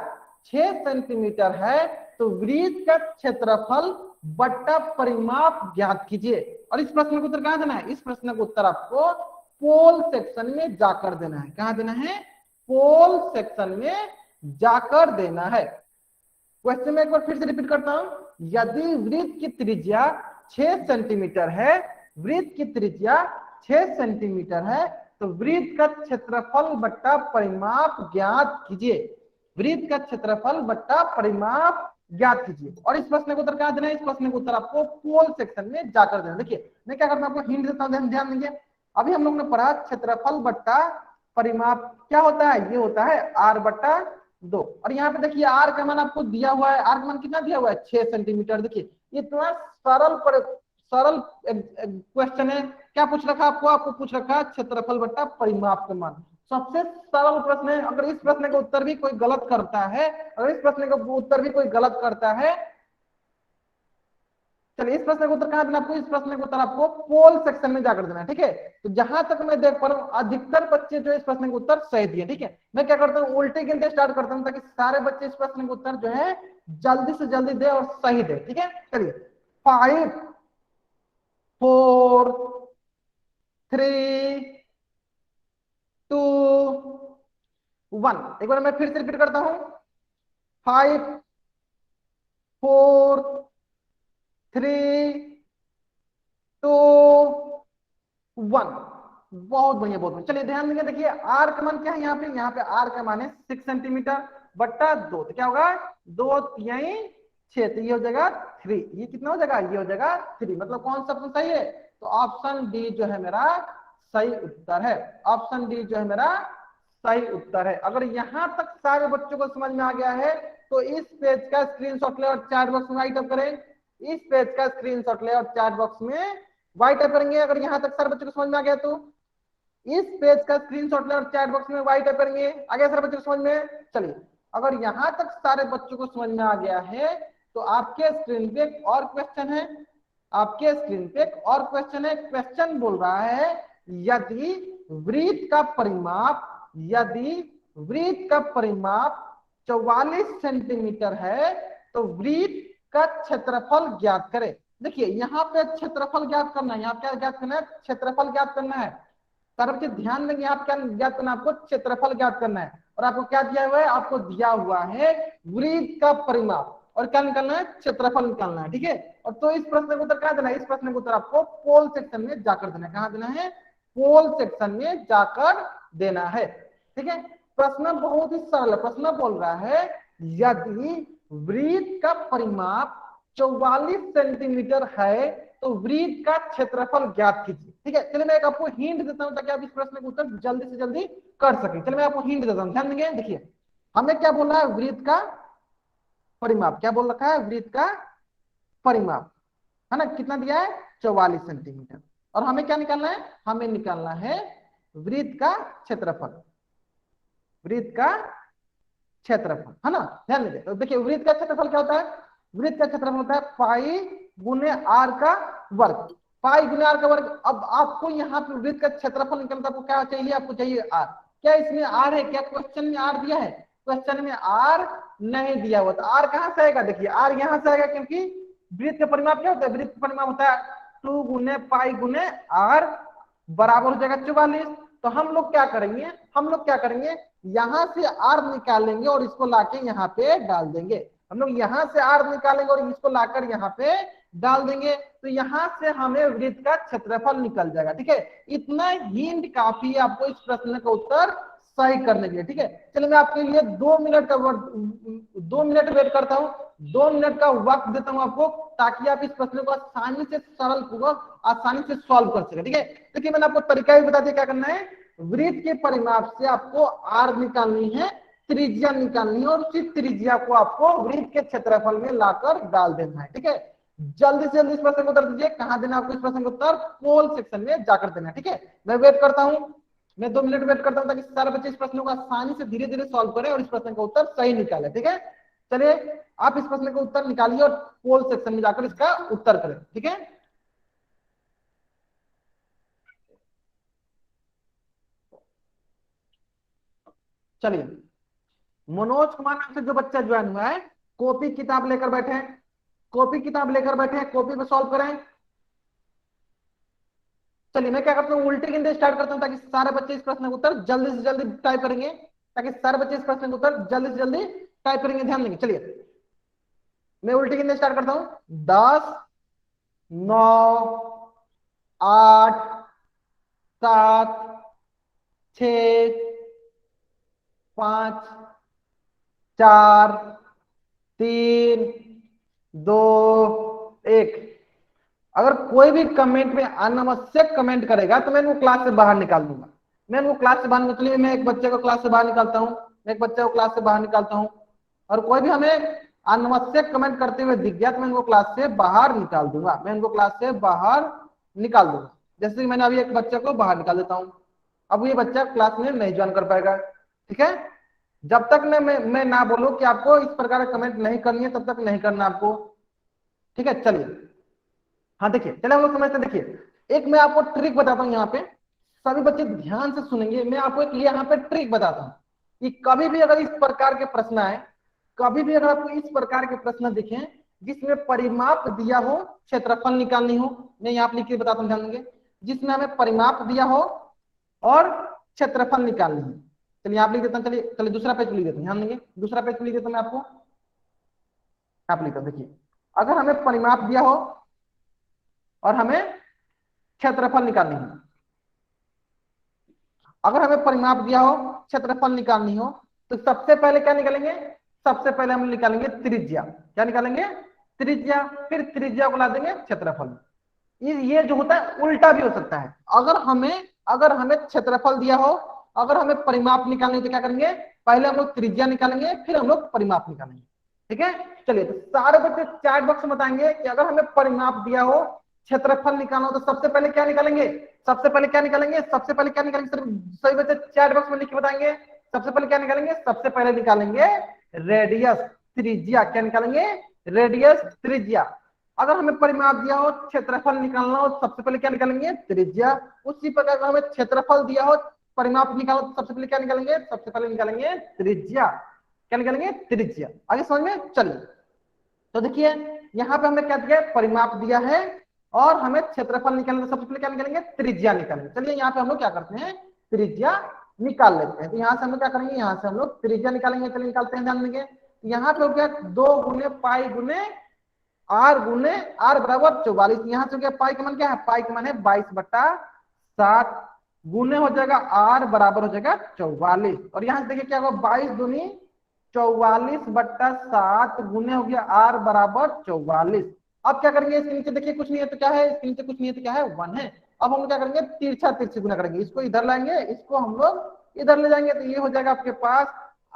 6 सेंटीमीटर है, तो वृत्त का क्षेत्रफल बट्टा परिमाप ज्ञात कीजिए। और इस प्रश्न का उत्तर कहां देना है, इस प्रश्न का उत्तर आपको पोल सेक्शन में जाकर देना है। कहां देना है, पोल सेक्शन में जाकर देना है। क्वेश्चन में एक बार फिर से रिपीट करता हूं, यदि वृत्त की त्रिज्या 6 सेंटीमीटर है, वृत्त की त्रिज्या 6 सेंटीमीटर है, तो वृत्त का क्षेत्रफल बट्टा परिमाप ज्ञात कीजिए। वृत्त का क्षेत्रफल बट्टा परिमाप ज्ञात कीजिए। और इस प्रश्न को उत्तर क्या देना है, इस प्रश्न को उत्तर आपको पोल सेक्शन में जाकर देना। देखिए मैं क्या करता हूं, आपको हिंट देता हूं, ध्यान देंगे। अभी हम लोग ने पढ़ा क्षेत्रफल बट्टा परिमाप क्या होता है, ये होता है आर बट्टा 2। और यहाँ पे देखिए आर का मान आपको दिया हुआ है, आर का मान कितना दिया हुआ है, 6 सेंटीमीटर। देखिए ये इतना सरल क्वेश्चन है। क्या पूछ रखा आपको, आपको पूछ रखा क्षेत्रफल बट्टा परिमाप का मान। सबसे सरल प्रश्न है। अगर इस प्रश्न का उत्तर भी कोई गलत करता है, अगर इस प्रश्न का उत्तर भी कोई गलत करता है, चलिए इस प्रश्न का उत्तर कहां देना आपको, इस प्रश्न का उत्तर आपको पोल सेक्शन में जाकर देना है, ठीक है। तो जहां तक मैं देख पा रहा हूं अधिकतर बच्चे जो इस प्रश्न का उत्तर सही दिए, ठीक है। मैं क्या करता हूं, उल्टे गिनते स्टार्ट करता हूं ताकि सारे बच्चे इस प्रश्न का उत्तर जो है जल्दी से जल्दी दे और सही दे, ठीक है। चलिए 5 4 3 2 1, एक बार मैं फिर से रिपीट करता हूं, 5 4 3 2 1। बहुत बढ़िया, बहुत बढ़िया। चलिए ध्यान देंगे, देखिए आर का मान क्या है, यहाँ पे आर का मान है 6 सेंटीमीटर बट्टा 2, तो क्या होगा 2 यही 6, तो ये हो जाएगा 3। ये कितना हो जाएगा, ये हो जाएगा 3। मतलब कौन सा ऑप्शन सही है, तो ऑप्शन डी जो है मेरा सही उत्तर है। ऑप्शन डी जो है मेरा सही उत्तर है। अगर यहां तक सारे बच्चों को समझ में आ गया है, तो इस पेज का स्क्रीनशॉट ले और चैट बॉक्स में राइट अप करें। इस पेज का स्क्रीनशॉट ले और चैट बॉक्स में वाइट टाइप करेंगे। अगर यहां तक सारे बच्चों को समझ में आ गया, तो इस पेज का स्क्रीनशॉट ले और चैट बॉक्स में वाइट टाइप करेंगे। आगे सारे बच्चों को समझ में। चलिए अगर यहां तक सारे बच्चों को समझ में आ गया है, तो आपके स्क्रीन पे एक और क्वेश्चन है, आपके स्क्रीन पे एक और क्वेश्चन है। क्वेश्चन बोल रहा है यदि वृत्त का परिमाप, यदि वृत्त का परिमाप 44 सेंटीमीटर है, तो वृत्त का क्षेत्रफल ज्ञात करें। देखिए यहाँ पे क्षेत्रफल ज्ञात करना है, यहाँ क्या ज्ञात करना है, क्षेत्रफल ज्ञात करना है। सारे बच्चे ध्यान देंगे, यहाँ क्या ज्ञात करना है, आपको क्षेत्रफल ज्ञात करना है। और आपको क्या दिया हुआ है, आपको दिया हुआ है वृत्त का परिमाप, और क्या निकालना है, क्षेत्रफल निकालना है, ठीक है। और तो इस प्रश्न का उत्तर क्या देना है, इस प्रश्न का उत्तर आपको पोल सेक्शन में जाकर देना है। कहां देना है, पोल सेक्शन में जाकर देना है, ठीक है। प्रश्न बहुत ही सरल है। प्रश्न बोल रहा है यदि वृत्त का परिमाप 44 सेंटीमीटर है, तो वृत्त का क्षेत्रफल ज्ञात कीजिए, ठीक है। चलिए मैं एक आपको हिंट देता हूं ताकि आप इस प्रश्न का उत्तर जल्दी से जल्दी कर सकें। चलिए मैं आपको हिंट देता हूं, ध्यान देंगे। देखिए हमें क्या बोलना है, वृत्त का परिमाप, क्या बोल रखा है, वृत्त का परिमाप, है ना, कितना दिया है 44 सेंटीमीटर। और हमें क्या निकालना है, हमें निकालना है वृत्त का क्षेत्रफल, वृत्त का क्षेत्रफल, है ना। ध्यान दीजिए, तो देखिए वृत्त का क्षेत्रफल क्या होता है, वृत्त का क्षेत्रफल होता है पाई गुने आर का वर्ग, पाई गुने आर का वर्ग। अब आपको यहाँ पे वृत्त का क्षेत्रफल निकलता, आपको क्या चाहिए, आपको चाहिए आर। क्या इसमें आर है, क्या क्वेश्चन में आर दिया है, क्वेश्चन में आर नहीं दिया हुआ, तो आर कहाँ से आएगा, देखिए आर यहाँ से आएगा, क्योंकि वृत्त का परिमाप क्या होता है, वृत्त का परिमाप होता है 2 गुने पाई गुने आर बराबर हो जाएगा 44। तो हम लोग क्या करेंगे, हम लोग क्या करेंगे, यहां से आर निकालेंगे और इसको लाके यहाँ पे डाल देंगे। हम लोग यहाँ से आर निकालेंगे और इसको लाकर यहाँ पे डाल देंगे, तो यहाँ से हमें वृत्त का क्षेत्रफल निकल जाएगा। ठीक है, इतना हिंट काफी है आपको इस प्रश्न का उत्तर सही करने के लिए। ठीक है, चलिए मैं आपके लिए 2 मिनट का 2 मिनट वेट करता हूँ, 2 मिनट का वक्त देता हूँ आपको, ताकि आप इस प्रश्न को आसानी से सरल पूर्वक आसानी से सॉल्व कर सके। ठीक है, देखिए मैंने आपको तरीका भी बता दिया क्या करना है, वृत्त के परिमाप से आपको आर निकालनी है, त्रिज्या निकालनी है, और उसी त्रिज्या को आपको वृत्त के क्षेत्रफल में लाकर डाल देना है। ठीक है, जल्दी से जल्दी इस प्रश्न को उत्तर दीजिए, कहां देना आपको इस प्रश्न का उत्तर, पोल सेक्शन में जाकर देना। ठीक है, मैं वेट करता हूं, मैं 2 मिनट वेट करता हूं, ताकि सारे बच्चे इस प्रश्न को आसानी से धीरे धीरे सॉल्व करें और इस प्रश्न का उत्तर सही निकाले। ठीक है, चलिए आप इस प्रश्न का उत्तर निकालिए और पोल सेक्शन में जाकर इसका उत्तर करें। ठीक है, चलिए मनोज कुमार नाम से जो बच्चा ज्वाइन हुआ है, कॉपी किताब लेकर बैठे हैं, कॉपी किताब लेकर बैठे हैं, कॉपी पे सॉल्व करें। चलिए मैं क्या करता हूँ, उल्टी गिनते स्टार्ट करता हूँ, ताकि सारे बच्चे इस प्रश्न का उत्तर जल्दी से जल्दी टाइप करेंगे, ताकि सारे बच्चे इस प्रश्न का उत्तर जल्दी से जल्दी टाइप करेंगे। ध्यान देंगे, चलिए मैं उल्टी गिनते स्टार्ट करता हूँ, 10, 9, 8, 7, 6, 5, 4, 3, 2, 1। अगर कोई भी कमेंट में अनावश्यक कमेंट करेगा तो मैं इनको क्लास से बाहर निकाल दूंगा, मैं इनको क्लास से बाहर निकलिए, मैं एक बच्चे को क्लास से बाहर निकालता हूँ, मैं एक बच्चे को क्लास से बाहर निकालता हूँ, और कोई भी हमें अनावश्यक कमेंट करते हुए दिख गया तो मैं इनको क्लास से बाहर निकाल दूंगा, मैं इनको क्लास से बाहर निकाल दूंगा। जैसे कि मैंने अभी एक बच्चे को बाहर निकाल देता हूँ, अब ये बच्चा क्लास में नहीं ज्वाइन कर पाएगा। ठीक है, जब तक मैं ना बोलूं कि आपको इस प्रकार का कमेंट नहीं करनी है, तब तक नहीं करना आपको। ठीक है, चलिए हाँ देखिए, चलिए हम लोग समझते हैं। देखिए एक मैं आपको ट्रिक बताता हूँ, यहाँ पे सभी बच्चे ध्यान से सुनेंगे, मैं आपको एक यहाँ पे ट्रिक बताता हूँ कि कभी भी अगर इस प्रकार के प्रश्न आए, कभी भी अगर आपको इस प्रकार के प्रश्न दिखें जिसमें परिमाप दिया हो, क्षेत्रफल निकालनी हो, मैं यहाँ पे लिख के बताता हूँ, ध्यान देंगे, जिसमें हमें परिमाप दिया हो और क्षेत्रफल निकालनी है। चलिए आप लिख देता हूँ, चलिए चलिए दूसरा पेज लिख देते हैं, ध्यान देंगे, दूसरा पेज लिख देता हूँ मैं आपको, आप लिखता हूँ। देखिए अगर हमें परिमाप दिया हो और हमें क्षेत्रफल निकालनी है, अगर हमें परिमाप दिया हो, क्षेत्रफल निकालनी हो, तो सबसे पहले क्या निकालेंगे, सबसे पहले हम निकालेंगे त्रिज्या। क्या निकालेंगे, त्रिज्या, फिर त्रिज्या को ला देंगे क्षेत्रफल। ये जो होता है उल्टा भी हो सकता है, अगर हमें क्षेत्रफल दिया हो, अगर हमें परिमाप निकालने तो क्या करेंगे, पहले हम लोग त्रिज्या निकालेंगे, फिर हम लोग परिमाप निकालेंगे। ठीक है, चलिए तो सारे बच्चे चैट बॉक्स में बताएंगे कि अगर हमें परिमाप दिया हो, क्षेत्रफल निकालना हो, तो सबसे पहले क्या निकालेंगे, सबसे पहले क्या निकालेंगे, सबसे पहले क्या निकालेंगे, सभी बच्चे चैट बॉक्स में लिख के बताएंगे। सबसे पहले क्या निकालेंगे, सबसे पहले निकालेंगे रेडियस, त्रिज्या। क्या निकालेंगे, रेडियस, त्रिज्या। अगर हमें परिमाप दिया हो, क्षेत्रफल निकालना हो, सबसे पहले क्या निकालेंगे, त्रिज्या। उसी प्रकार हमें क्षेत्रफल दिया हो, परिमाप निकालो, तो सबसे पहले क्या निकालेंगे, सबसे पहले निकालेंगे त्रिज्या। क्या निकालेंगे, त्रिज्या। आगे समझ में, चलिए तो देखिए यहाँ पे हमने क्या दिया, परिमाप दिया है और हमें क्षेत्रफल निकालना, सबसे पहले क्या निकालेंगे, त्रिज्या निकालेंगे। चलिए यहाँ पे हम लोग क्या करते हैं, त्रिज्या निकाल लेते हैं। तो यहाँ से हम लोग क्या करेंगे, यहाँ से हम लोग त्रिज्या निकालेंगे। चलिए निकालते हैं, ध्यान देंगे, यहाँ पे हो गया 2 गुने पाई गुने आर गुने आर बराबर 44। यहाँ से हो गया पाई का मान क्या है, पाई का मान है 22/7 गुने हो जाएगा आर बराबर हो जाएगा 44। और यहाँ से देखिए क्या होगा, 22 दूनी 44/7 गुने हो गया आर बराबर 44। अब क्या करेंगे, इसके नीचे देखिए कुछ नहीं है तो क्या है, इसके नीचे कुछ नहीं है तो क्या है, 1 है। अब हम क्या करेंगे, तिरछा तिरछी गुना करेंगे, इसको इधर लाएंगे, इसको हम लोग इधर ले जाएंगे, तो ये हो जाएगा आपके पास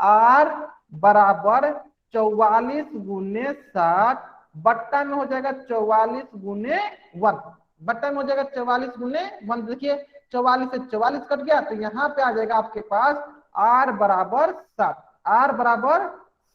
आर बराबर 44 गुने 7 बट्टा में हो जाएगा 44 गुने 1, बट्टा में हो जाएगा 44 गुने 1। देखिए 44 से 44 कट गया, तो यहाँ पे आ जाएगा आपके पास r बराबर 7, r बराबर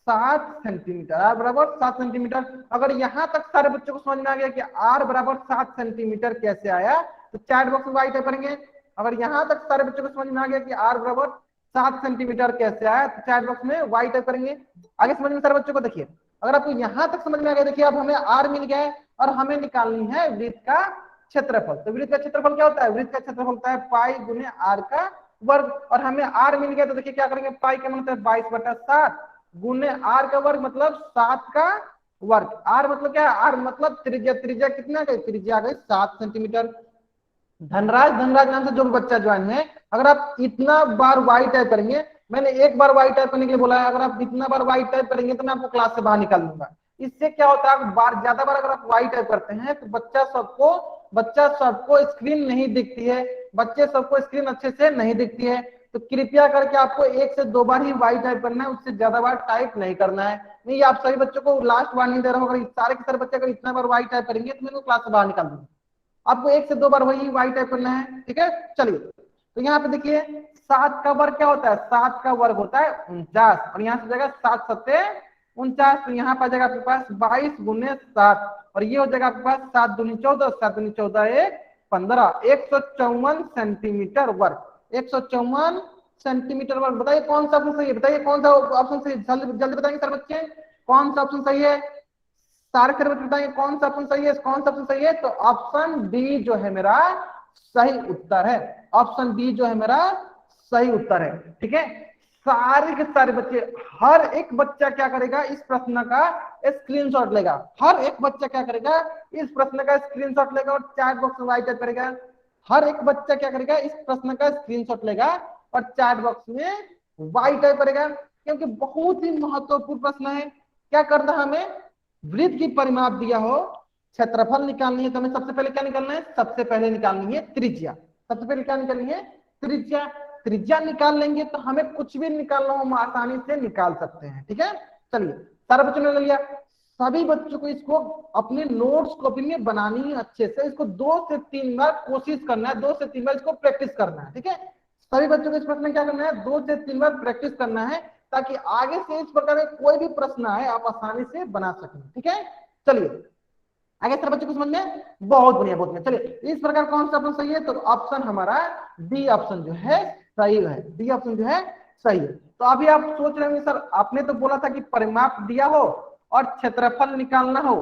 7 सेंटीमीटर, r बराबर 7 सेंटीमीटर। अगर यहाँ तक सारे बच्चों को समझ में आ गया कि r बराबर 7 सेंटीमीटर कैसे आया, तो चैट बॉक्स में वाई टाइप करेंगे। अगर यहाँ तक सारे बच्चों को समझ में आ गया कि r बराबर 7 सेंटीमीटर कैसे आया, तो चैट बॉक्स में वाई टाइप करेंगे। आगे समझ में सारे बच्चों को, देखिए अगर आपको यहाँ तक समझ में आ गया, देखिए अब हमें r मिल गया है और हमें निकालनी है वृत्त का क्षेत्रफल। तो वृत्त का क्षेत्रफल क्या होता है, वृत्त का क्षेत्रफल होता है पाई गुने r का वर्ग, और हमें r मिल गया तो देखिए क्या करेंगे, पाई का मतलब 22/7 गुने r का वर्ग मतलब 7 का वर्ग। r मतलब क्या है, r मतलब त्रिज्या, त्रिज्या कितना गई, त्रिज्या आ गई 7 सेंटीमीटर। धनराज, धनराज नाम से जो भी बच्चा ज्वाइन है, अगर आप इतना बार वाई टाइप करेंगे, मैंने एक बार वाई टाइप करने के लिए बोला है, अगर आप इतना बार वाई टाइप करेंगे तो मैं आपको क्लास से बाहर निकाल दूंगा। इससे क्या होता है, बार ज्यादा बार अगर आप वाई टाइप करते हैं तो बच्चा सबको स्क्रीन नहीं दिखती है, बच्चे सबको स्क्रीन अच्छे से नहीं दिखती है। तो कृपया करके आपको 1 से 2 बार ही वाई टाइप करना है, उससे ज्यादा बार टाइप नहीं करना है। नहीं, आप सभी बच्चों को लास्ट वार्निंग दे रहा हूँ, अगर सारे के सारे बच्चे अगर इतना बार वाई टाइप करेंगे तो मैं क्लास से बाहर निकाल दूंगा। आपको 1 से 2 बार वही वाई टाइप करना है, ठीक है। चलिए, तो यहाँ पे देखिए 7 का वर्ग क्या होता है, 7 का वर्ग होता है 49, और यहाँ से जाएगा 7 सत्ते 49, तो यहाँ पर जाएगा आपके पास 22 गुने 7, और ये हो जाएगा आपके पास 7 दूनी 14, 7 दूनी 14 1 15, 154 सेंटीमीटर वर्ग, 154 सेंटीमीटर वर्ग। बताइए कौन सा ऑप्शन सही है, बताइए कौन सा ऑप्शन सही है, जल्दी जल्दी बताएंगे सर बच्चे, कौन सा ऑप्शन सही है, सारे फिर बताइए कौन सा ऑप्शन सही है, कौन सा ऑप्शन सही है। तो ऑप्शन डी जो है मेरा सही उत्तर है, ऑप्शन डी जो है मेरा सही उत्तर है, ठीक है। सारे के सारे बच्चे, हर एक बच्चा क्या करेगा, इस प्रश्न का स्क्रीनशॉट लेगा, हर एक बच्चा क्या करेगा, इस प्रश्न का स्क्रीनशॉट लेगा और चैट बॉक्स में टाइप करेगा। हर एक बच्चा क्या करेगा, इस प्रश्न का स्क्रीनशॉट लेगा और चैट बॉक्स में वाई टाइप करेगा, क्योंकि बहुत ही महत्वपूर्ण प्रश्न है। क्या करना है, हमें वृत्त की परिमाप दिया हो, क्षेत्रफल निकालनी है, तो हमें सबसे पहले क्या निकालना है, सबसे पहले निकालनी है त्रिज्या। सबसे पहले क्या निकालनी है, त्रिज्या। त्रिज्या निकाल लेंगे तो हमें कुछ भी निकालना हो हम आसानी से निकाल सकते हैं, ठीक है। चलिए, सारा बच्चों ने ले लिया, सभी बच्चों को इसको अपने नोट्स कॉपी में बनानी है अच्छे से, इसको 2 से 3 बार कोशिश करना है, 2 से 3 बार इसको प्रैक्टिस करना है, ठीक है। सभी बच्चों को इस प्रश्न में क्या करना है, 2 से 3 बार प्रैक्टिस करना है, ताकि आगे से इस प्रकार का कोई भी प्रश्न आए आप आसानी से बना सकें, ठीक है। चलिए आगे सर बच्चों को समझ में, बहुत बढ़िया बहुत बढ़िया। चलिए, इस प्रकार कौन सा ऑप्शन सही है, तो ऑप्शन हमारा डी ऑप्शन जो है सही है, डी ऑप्शन जो है सही है। तो अभी आप सोच रहे होंगे सर आपने तो बोला था कि परिमाप दिया हो और क्षेत्रफल निकालना हो,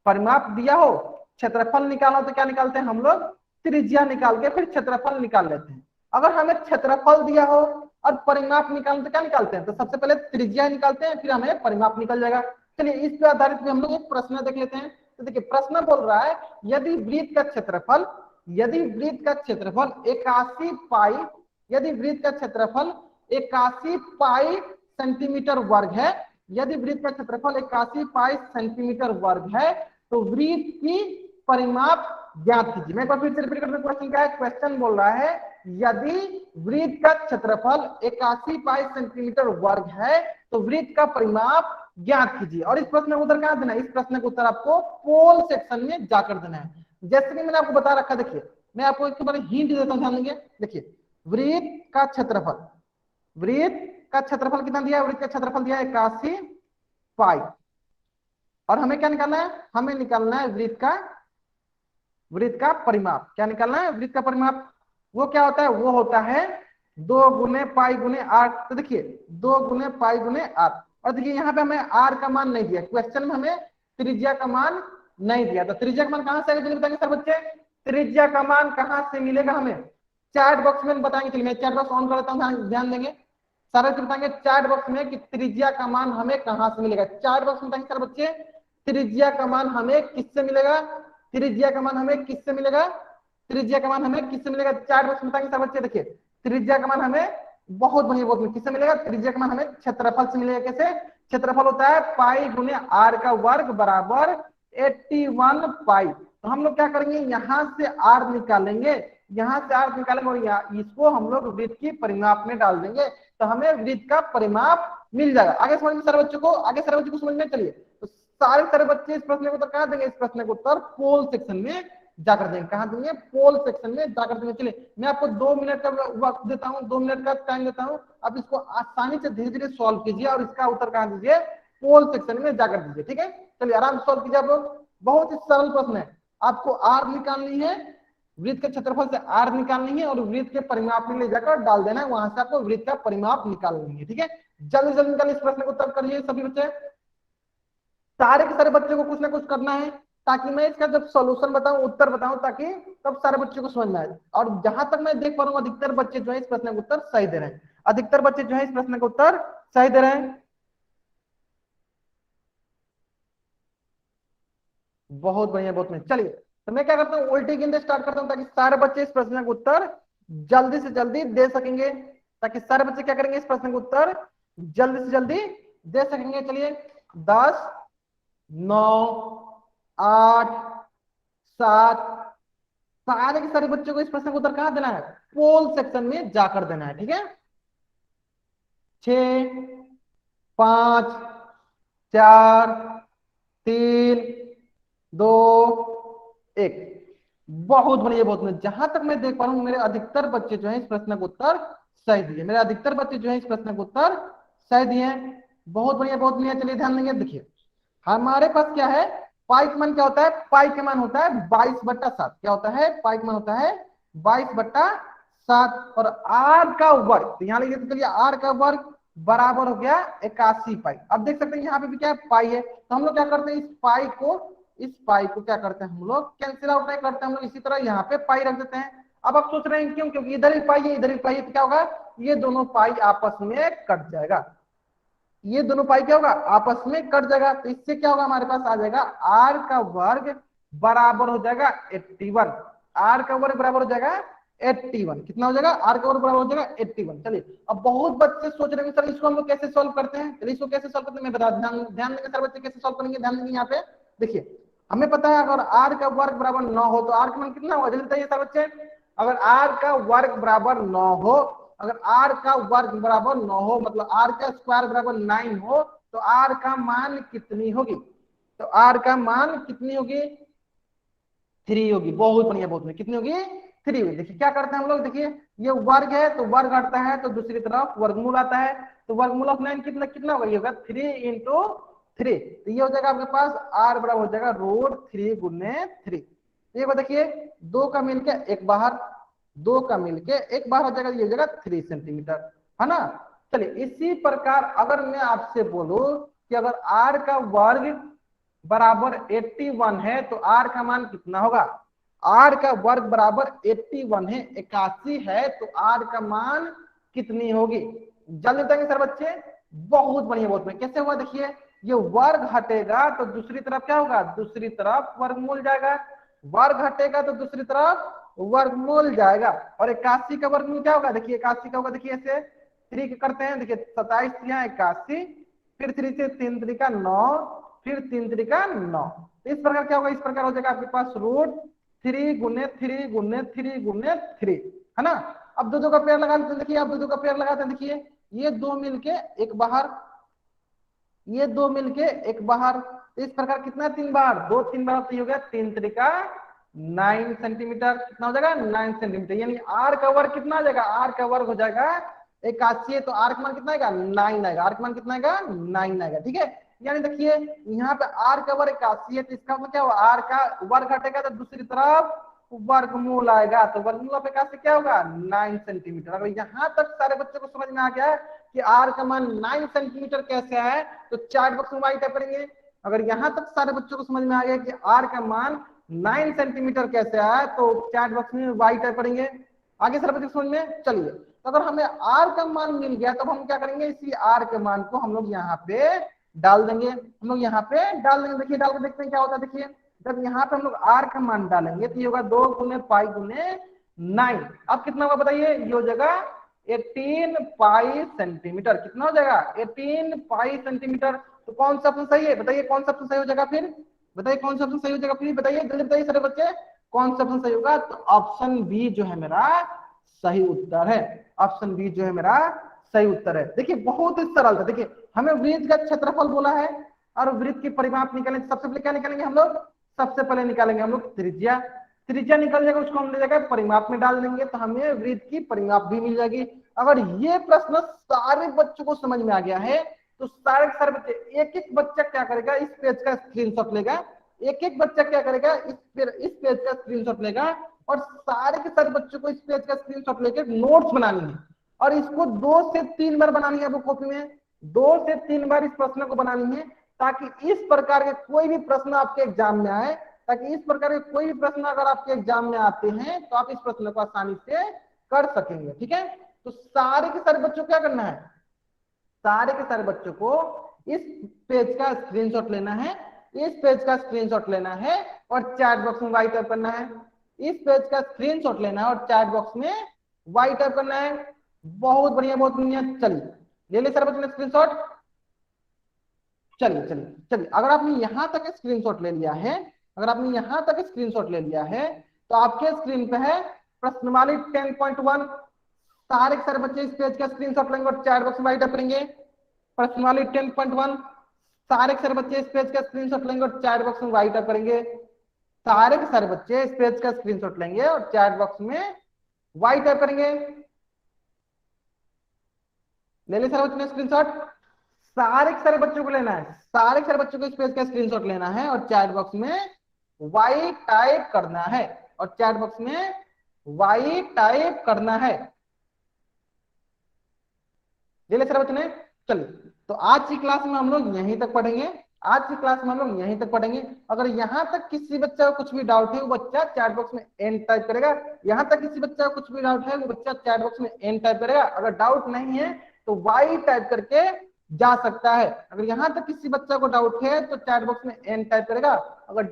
परिमाप दिया हो क्षेत्रफल निकालना, तो क्या निकालते हैं हम लोग, त्रिज्या निकाल के फिर क्षेत्रफल निकाल लेते हैं। अगर हमें क्षेत्रफल दिया हो और परिमाप निकालना तो क्या निकालते हैं, तो सबसे पहले त्रिज्या निकालते हैं, फिर हमें परिमाप निकल जाएगा। चलिए, इस पे आधारित भी हम लोग एक प्रश्न देख लेते हैं। तो देखिए प्रश्न बोल रहा है, यदि वृत्त का क्षेत्रफल 81 पाई, यदि वृत्त का क्षेत्रफल 81 पाई सेंटीमीटर वर्ग है, यदि वृत्त का क्षेत्रफल 81 पाई सेंटीमीटर वर्ग है, तो वृत्त की परिमाप ज्ञात कीजिए। मैं एक बार फिर से रिपीट करता हूं, क्वेश्चन क्या है, क्वेश्चन बोल रहा है यदि वृत्त का क्षेत्रफल 81 पाई सेंटीमीटर वर्ग है तो वृत्त का परिमाप ज्ञात कीजिए। और इस प्रश्न का उत्तर कहां देना है, इस प्रश्न का उत्तर आपको पोल सेक्शन में जाकर देना है। जैसे कि मैंने आपको बता रखा, देखिए मैं आपको एक बार हिंट देता हूं, ध्यान देंगे। देखिए वृत्त का क्षेत्रफल, वृत्त का क्षेत्रफल कितना दिया है, वृत्त का क्षेत्रफल दिया है 81 पाई, और हमें क्या निकालना है, हमें निकालना है वृत्त का परिमाप। क्या निकालना है, वृत्त का परिमाप। वो क्या होता है, वो होता है 2 गुने पाई गुने आर। तो देखिए 2 गुने पाई गुने आर, और देखिए यहाँ पे हमें आर का मान नहीं दिया, क्वेश्चन में हमें त्रिज्या का मान नहीं दिया। तो त्रिज्या का मान कहां से आएगा, बताएंगे सर बच्चे, त्रिज्या का मान कहां से मिलेगा हमें, चैट बॉक्स में बताएंगे। चलिए मैं चैट बॉक्स ऑन कर लेता हूँ, ध्यान देंगे, सारे बताएंगे चैट बॉक्स में कि त्रिज्या का मान हमें कहां से मिलेगा। चैट बॉक्स में बताएंगे सर बच्चे, त्रिज्या का मान हमें किससे मिलेगा, त्रिज्या का मान हमें किससे मिलेगा, त्रिज्या का मान हमें किससे मिलेगा, चार बॉक्स में बताएंगे सब बच्चे। देखिए त्रिज्या का मान हमें बहुत बढ़िया बहुत किससे मिलेगा, त्रिज्या का मान हमें क्षेत्रफल से मिलेगा। कैसे, क्षेत्रफल होता है पाई गुने आर का वर्ग बराबर 81 पाई। तो हम लोग क्या करेंगे, यहाँ से आर निकालेंगे, यहाँ से आर निकालेंगे और इसको हम लोग वृत्त की परिमाप में डाल देंगे, तो हमें वृत्त का परिमाप मिल जाएगा। आगे समझ में सारे बच्चों को, आगे सारे बच्चों को समझ में। चलिए तो सारे बच्चे इस प्रश्न को उत्तर कहां देंगे, इस प्रश्न को उत्तर पोल सेक्शन में जाकर देंगे। कहाँ देंगे? पोल सेक्शन में जाकर देंगे। चलिए मैं आपको 2 मिनट का वक्त देता हूँ, 2 मिनट का टाइम देता हूँ, आप इसको आसानी से धीरे धीरे सॉल्व कीजिए और इसका उत्तर कहाँ दीजिए? पोल सेक्शन में जाकर दीजिए। ठीक है, चलिए आराम से सॉल्व कीजिए आप लोग। बहुत ही सरल प्रश्न है। आपको आर निकालनी है, वृत्त के क्षेत्रफल से आर निकालनी है और वृत्त के परिमाप में ले जाकर डाल देना है, वहां से आपको वृत्त का परिमाप निकालनी है। ठीक है, जल्दी जल्दी निकालिए इस प्रश्न को उत्तर करिए सभी बच्चे। सारे के सारे बच्चों को कुछ ना कुछ करना है ताकि मैं इसका जब सॉल्यूशन बताऊं, उत्तर बताऊं, ताकि तब सारे बच्चों को समझ में आए। और जहां तक मैं देख पा रहा हूं अधिकतर बच्चे जो है इस प्रश्न का उत्तर सही दे रहे हैं। अधिकतर बच्चे जो है इस प्रश्न का उत्तर सही दे रहे हैं। बहुत बढ़िया, बहुत बढ़िया। चलिए तो मैं क्या करता हूँ, उल्टी गिनते स्टार्ट करता हूँ ताकि सारे बच्चे इस प्रश्न का उत्तर जल्दी से जल्दी दे सकेंगे, ताकि सारे बच्चे क्या करेंगे, इस प्रश्न का उत्तर जल्दी से जल्दी दे सकेंगे। चलिए 10, 9, 8, 7, सारे के सारे बच्चों को इस प्रश्न का उत्तर कहां देना है? पोल सेक्शन में जाकर देना है। ठीक है, 6, 5, 4, 3, 2, 1। बहुत बढ़िया, बहुत बढ़िया। जहां तक मैं देख पा रहा हूं मेरे अधिकतर बच्चे जो है इस प्रश्न का उत्तर सही दिए। मेरे अधिकतर बच्चे जो है इस प्रश्न का उत्तर सही दिए हैं। बहुत बढ़िया, बहुत बढ़िया। चलिए ध्यान देंगे, देखिए हमारे पास क्या है, पाई का मान क्या होता है? पाई का मान होता है 22/7। क्या होता है? पाई का मान होता है 22/7 और आर का वर्ग, तो यहाँ लिख देते, चलिए आर का वर्ग बराबर हो गया 81 पाई। अब देख सकते हैं यहाँ पे भी क्या है? पाई है। तो हम लोग क्या करते हैं, इस पाई को क्या करते हैं, हम लोग कैंसिल आउट नहीं करते, हम लोग इसी तरह यहाँ पे पाई रख देते हैं। अब आप सोच रहे हैं क्यों? क्योंकि इधर भी पाई है, इधर भी पाई है, तो क्या होगा, ये दोनों पाई आपस में कट जाएगा। ये दोनों पाई क्या होगा? आपस में कट जाएगा। तो इससे क्या होगा, हमारे पास आ जाएगा आर का वर्ग बराबर हो जाएगा 81। आर का वर्ग बराबर हो जाएगा 81। कितना हो जाएगा? आर का वर्ग बराबर हो जाएगा 81। चलिए अब बहुत बच्चे सोच रहे हैं सर इसको हम लोग कैसे सॉल्व करते हैं। चलिए इसको कैसे सॉल्व करते हैं मैं बता, ध्यान देंगे सर बच्चे कैसे सॉल्व करेंगे, ध्यान देंगे। यहाँ पे देखिए हमें पता है अगर आर का वर्ग बराबर 9 हो तो आर का मान कितना होगा, जल्दी बताइए सर बच्चे। अगर आर का वर्ग बराबर 9 हो, अगर आर का वर्ग बराबर 9 हो, मतलब आर का स्क्वायर बराबर 9 हो, तो आर का मान कितनी होगी? तो आर का मान कितनी होगी? 3 होगी। बहुत बढ़िया, बहुत बढ़िया। कितनी होगी? 3 होगी। देखिए क्या करते हैं हम लोग, देखिए ये वर्ग है तो वर्ग हटता है तो दूसरी तरफ वर्गमूल आता है, तो वर्गमूल ऑफ 9 कितना कितना होगा? ये होगा 3 × 3। तो ये हो जाएगा आपके पास आर बराबर हो जाएगा √3 × 3। ये देखिए 2 का मिलके एक बाहर, 2 का मिलके एक बार हो जाएगा, ये हो जाएगा 3 सेंटीमीटर, है ना। चलिए इसी प्रकार अगर मैं आपसे बोलूं कि अगर आर का वर्ग बराबर 81 है तो आर का मान कितना होगा? आर का वर्ग बराबर 81 है, 81 है, तो आर का मान कितनी होगी? जल्दी बताएंगे सर बच्चे। बहुत बढ़िया, बहुत बढ़िया। कैसे हुआ देखिए, ये वर्ग हटेगा तो दूसरी तरफ क्या होगा? दूसरी तरफ वर्गमूल जाएगा। वर्ग हटेगा तो दूसरी तरफ वर्गमूल जाएगा। और 81 का वर्गमूल क्या होगा? देखिए 81 का होगा, देखिए ऐसे 3 करते हैं, देखिए 27 यहाँ 81, फिर 3 से 3 3 का 9, फिर 3 3 का 9। तो इस प्रकार क्या होगा? इस प्रकार हो जाएगा आपके पास √3 × 3 × 3 × 3, है ना। अब दो का पेयर लगा लेते हैं, देखिए अब दो का पेयर लगाते हैं, देखिए ये 2 मिलके एक बाहर, ये 2 मिलके एक बाहर, तो इस प्रकार कितना 3 बार, 2 3 बार, तो हो गया 3 3 का 9 सेंटीमीटर। कितना हो जाएगा? 9 सेंटीमीटर। यानी आर का वर्ग कितना आ जाएगा? आर का वर्ग हो जाएगा 81 है तो आर का मान कितना आएगा? 9 आएगा। आर का मान कितना आएगा? 9 आएगा। ठीक है, यानी देखिए यहाँ पे आर का वर्ग 81 है तो इसका मतलब क्या होगा? आर का वर्ग हटेगा तो दूसरी तरफ वर्गमूल आएगा, तो वर्गमूल ऑफ 81 क्या होगा? 9 सेंटीमीटर। अगर यहाँ तक सारे बच्चों को समझ में आ गया कि आर का मान 9 सेंटीमीटर कैसे है, तो चैट बॉक्स में वाई टाइप करेंगे। अगर यहाँ तक सारे बच्चों को समझ में आ गया कि आर का मान 9 सेंटीमीटर कैसे आया, तो चैट बॉक्स में वाई टाइप करेंगे। आगे सारे बच्चों समझ में। चलिए तो अगर हमें आर का मान मिल गया तब हम क्या करेंगे, इसी आर के मान को हम लोग यहाँ पे डाल देंगे। हम लोग यहाँ पे डाल देंगे, देखिए डाल के देखते हैं क्या होता है। देखिए जब यहाँ पे हम लोग आर का मान डालेंगे तो ये होगा 2 × पाई × 9। अब कितना होगा बताइए? ये हो जाएगा 18 पाई सेंटीमीटर। कितना हो जाएगा? 18 पाई सेंटीमीटर। तो कौन सा ऑप्शन सही है बताइए? कौन सा ऑप्शन सही हो जाएगा फिर? बताइए कौन सा ऑप्शन सही हो जाएगा फिर? बताइए जल्दी बताइए सारे बच्चे, कौन सा ऑप्शन सही होगा? तो ऑप्शन बी जो है मेरा सही उत्तर है। ऑप्शन बी जो है मेरा सही उत्तर है। देखिए बहुत ही सरल था। देखिए हमें वृत्त का क्षेत्रफल बोला है और वृत्त की परिमाप निकालेंगे। सबसे पहले क्या निकालेंगे हम लोग? सबसे पहले निकालेंगे हम लोग त्रिज्या। त्रिज्या निकल जाएगा, उसको हम ले जाकर परिमाप में डाल देंगे तो हमें वृत्त की परिमाप भी मिल जाएगी। अगर ये प्रश्न सारे बच्चों को समझ में आ गया है तो सारे के सारे बच्चे, एक एक बच्चा क्या करेगा, इस पेज का स्क्रीनशॉट लेगा, एक एक बच्चा क्या करेगा, इस पेज का स्क्रीनशॉट लेगा और सारे के सारे बच्चों को इस पेज का स्क्रीनशॉट लेकर नोट्स बनानी है और इसको 2 से 3 बार बनानी है। आपको कॉपी में 2 से 3 बार इस प्रश्न को बनानी है ताकि इस प्रकार के कोई भी प्रश्न आपके एग्जाम में आए, ताकि इस प्रकार के कोई भी प्रश्न अगर आपके एग्जाम में आते हैं तो आप इस प्रश्न को आसानी से कर सकेंगे। ठीक है, तो सारे के सारे बच्चों को क्या करना है, सारे के सारे बच्चों को इस पेज का स्क्रीनशॉट लेना है, इस पेज का स्क्रीनशॉट लेना है और चैट बॉक्स में वाई टाइप करना है, इस पेज का स्क्रीनशॉट लेना है और चैट बॉक्स में वाई टाइप करना है। बहुत बढ़िया, बहुत बढ़िया। चलिए ले ले सारे बच्चों ने स्क्रीनशॉट। चलिए चलिए चलिए, अगर आपने यहां तक स्क्रीनशॉट ले लिया है, अगर आपने यहां तक स्क्रीनशॉट ले लिया है तो आपके स्क्रीन पे है प्रश्नवाली 10.1। सारे के सारे बच्चे इस पेज का स्क्रीनशॉट लेंगे और चैट बॉक्स में राइट करेंगे। प्रश्नवाली 10.1, सारे के सारे बच्चे इस पेज का स्क्रीनशॉट लेंगे और चैट बॉक्स में राइट करेंगे। सारे के सारे बच्चे इस पेज का स्क्रीनशॉट लेंगे और चैट बॉक्स में वाई टाइप करेंगे। ले ले सारे बच्चों ने स्क्रीनशॉट। सारे के सारे बच्चों को लेना है, सारे के सारे बच्चों को इस पेज का स्क्रीनशॉट लेना है और चैट बॉक्स में वाई टाइप करना है और चैट बॉक्स में वाई टाइप करना है। ले ले सारे बच्चों ने। चलिए, तो आज की क्लास में हम लोग यहीं तक पढ़ेंगे, आज की क्लास में हम लोग यहीं तक पढ़ेंगे। अगर यहां तक किसी बच्चा को कुछ भी डाउट है वो बच्चा चैट बॉक्स में एन टाइप करेगा। यहां तक किसी बच्चा को कुछ भी डाउट है वो बच्चा चैट बॉक्स में एन टाइप करेगा। अगर डाउट नहीं है तो वाई टाइप करके जा सकता है। अगर यहां तक किसी बच्चा को डाउट है तो चैट बॉक्स में एन टाइप करेगा। अगर